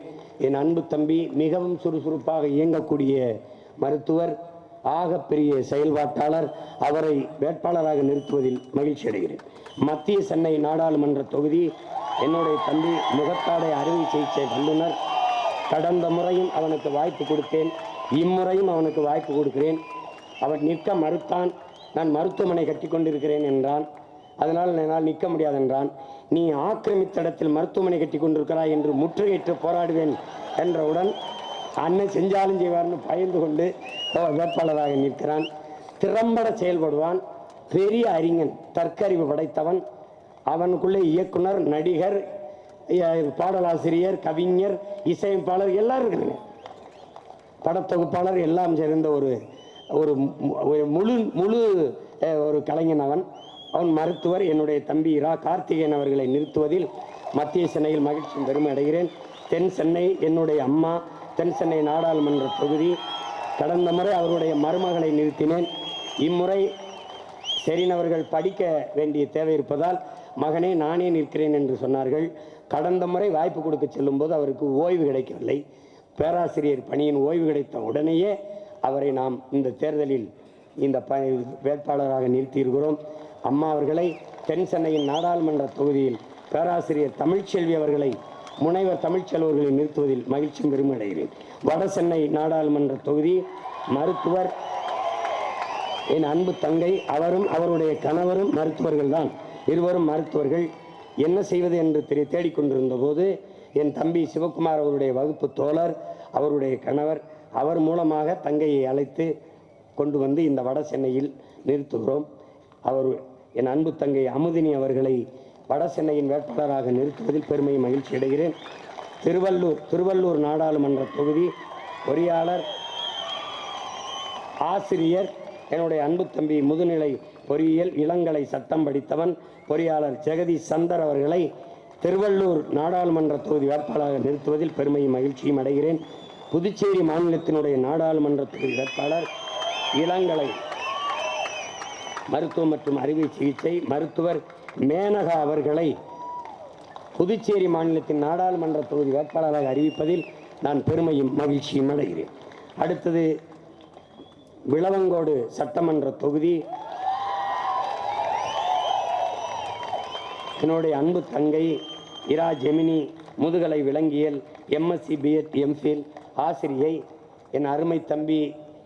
Speaker 1: என் அன்பு தம்பி மிகவும் சுறுசுறுப்பாக இயங்கக்கூடிய மருத்துவர், ஆகப்பெரிய செயல்பாட்டாளர், அவரை வேட்பாளராக நிறுத்துவதில் மகிழ்ச்சி அடைகிறேன். மத்திய சென்னை நாடாளுமன்ற தொகுதி. என்னுடைய தம்பி முகத்தாடை அறுவை சிகிச்சை வல்லுனர். கடந்த முறையும் அவனுக்கு வாய்ப்பு கொடுத்தேன், இம்முறையும் அவனுக்கு வாய்ப்பு கொடுக்கிறேன். அவன் நிற்க மறுத்தான். நான் மருத்துவமனை கட்டி கொண்டிருக்கிறேன் என்றான். அதனால் என்னால் நிற்க முடியாது என்றான். நீ ஆக்கிரமித்த இடத்தில் மருத்துவமனை கட்டி கொண்டிருக்கிறாய் என்று முற்றுகையிட்டு போராடுவேன் என்றவுடன் அண்ணன் செஞ்சாலும் செய்வார்னு பயந்து கொண்டு வேட்பாளராக நிற்கிறான். திறம்பட செயல்படுவான். பெரிய அறிஞன், தற்கறிவு படைத்தவன். அவனுக்குள்ளே இயக்குனர், நடிகர், பாடலாசிரியர், கவிஞர், இசையமைப்பாளர் எல்லாரும் இருக்காங்க. படத்தொகுப்பாளர் எல்லாம் சேர்ந்த ஒரு ஒரு முழு முழு ஒரு கலைஞன் அவன். அவன் மருத்துவர். என்னுடைய தம்பி இரா கார்த்திகேயன் அவர்களை நிறுத்துவதில் மத்திய சென்னையில் மகிழ்ச்சியும் பெருமை அடைகிறேன். தென் சென்னை என்னுடைய அம்மா. தென் சென்னை நாடாளுமன்ற தொகுதி. கடந்த முறை அவருடைய மருமகளை நிறுத்தினேன். இம்முறை செரினவர்கள் படிக்க வேண்டிய தேவை இருப்பதால் மகனே நானே நிற்கிறேன் என்று சொன்னார்கள். கடந்த முறை வாய்ப்பு கொடுக்க செல்லும்போது அவருக்கு ஓய்வு கிடைக்கவில்லை. பேராசிரியர் பணியின் ஓய்வு கிடைத்த உடனேயே அவரை நாம் இந்த தேர்தலில் இந்த வேட்பாளராக நிறுத்தியிருக்கிறோம். அம்மா அவர்களை தென் சென்னையின் நாடாளுமன்ற தொகுதியில் பேராசிரியர் தமிழ்ச்செல்வி அவர்களை, முனைவர் தமிழ்ச்செல்வர்களை நிறுத்துவதில் மகிழ்ச்சியும் பெருமை அடைகிறேன். வட சென்னை நாடாளுமன்ற தொகுதி மருத்துவர் என் அன்பு தங்கை. அவரும் அவருடைய கணவரும் மருத்துவர்கள் தான். இருவரும் மருத்துவர்கள். என்ன செய்வது என்று தேடிக்கொண்டிருந்த போது என் தம்பி சிவகுமார் அவருடைய வகுப்பு தோழர், அவருடைய கணவர், அவர் மூலமாக தங்கையை அழைத்து கொண்டு வந்து இந்த வட சென்னையில் நிறுத்துகிறோம். அவர் என் அன்பு தங்கை அமுதினி அவர்களை வட சென்னையின் வேட்பாளராக நிறுத்துவதில் பெருமையை மகிழ்ச்சி அடைகிறேன். திருவள்ளூர் நாடாளுமன்ற தொகுதி பொறியாளர், ஆசிரியர், என்னுடைய அன்பு தம்பி முதுநிலை பொறியியல் இளங்கலை சட்டம் படித்தவன் பொறியாளர் ஜெகதீஷ் சந்தர் அவர்களை திருவள்ளூர் நாடாளுமன்ற தொகுதி வேட்பாளராக நிறுத்துவதில் பெருமையும் மகிழ்ச்சியும் அடைகிறேன். புதுச்சேரி மாநிலத்தினுடைய நாடாளுமன்ற தொகுதி வேட்பாளர் இளங்கலை மருத்துவம் மற்றும் அறுவை சிகிச்சை மருத்துவர் மேனகா அவர்களை புதுச்சேரி மாநிலத்தின் நாடாளுமன்ற தொகுதி வேட்பாளராக அறிவிப்பதில் நான் பெருமையும் மகிழ்ச்சியும் அடைகிறேன். அடுத்தது விளவங்கோடு சட்டமன்ற தொகுதி என்னுடைய அன்பு தங்கை இரா ஜெமினி, முதுகலை விலங்கியல், எம்எஸ்சி பிஎட் எம்ஃபில் ஆசிரியை. என் அருமை தம்பி,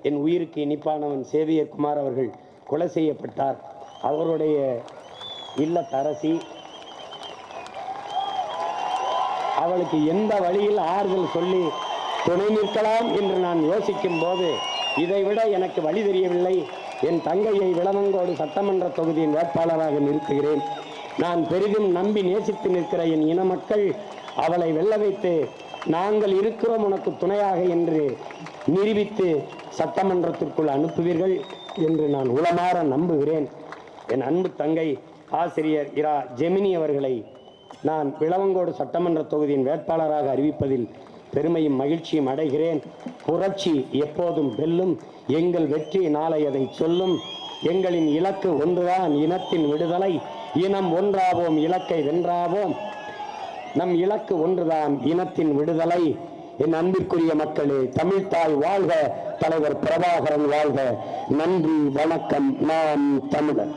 Speaker 1: என் உயிருக்கு இனிப்பானவன் சேவியர் குமார் அவர்கள் கொலை செய்யப்பட்டார். அவருடைய இல்லத்தரசி. அவளுக்கு எந்த வழியில் ஆறுதல் சொல்லி துணை நிற்கலாம் என்று நான் யோசிக்கும் போது இதைவிட எனக்கு வழி தெரியவில்லை. என் தங்கையை விளவங்கோடு சட்டமன்ற தொகுதியின் வேட்பாளராக நிறுத்துகிறேன். நான் பெரிதும் நம்பி நேசித்து நிற்கிற என் இன மக்கள் அவளை வெல்ல வைத்து நாங்கள் இருக்கிறோம் உனக்கு துணையாக என்று நிரூபித்து சட்டமன்றத்திற்குள் அனுப்புவீர்கள் என்று நான் உளமாற நம்புகிறேன். என் அன்பு தங்கை ஆசிரியர் இரா ஜெமினி அவர்களை நான் விளவங்கோடு சட்டமன்ற தொகுதியின் வேட்பாளராக அறிவிப்பதில் பெருமையும் மகிழ்ச்சியும் அடைகிறேன். புரட்சி எப்போதும் வெல்லும். எங்கள் வெற்றி நாளை அதை சொல்லும். எங்களின் இலக்கு ஒன்றுதான், இனத்தின் விடுதலை. இனம் ஒன்றாவோம், இலக்கை வென்றாவோம். நம் இலக்கு ஒன்றுதான், இனத்தின் விடுதலை. என் அன்பிற்குரிய மக்களே, தமிழ்தாய் வாழ்க, தலைவர் பிரபாகரன் வாழ்க. நன்றி, வணக்கம். நாம் தமிழர்.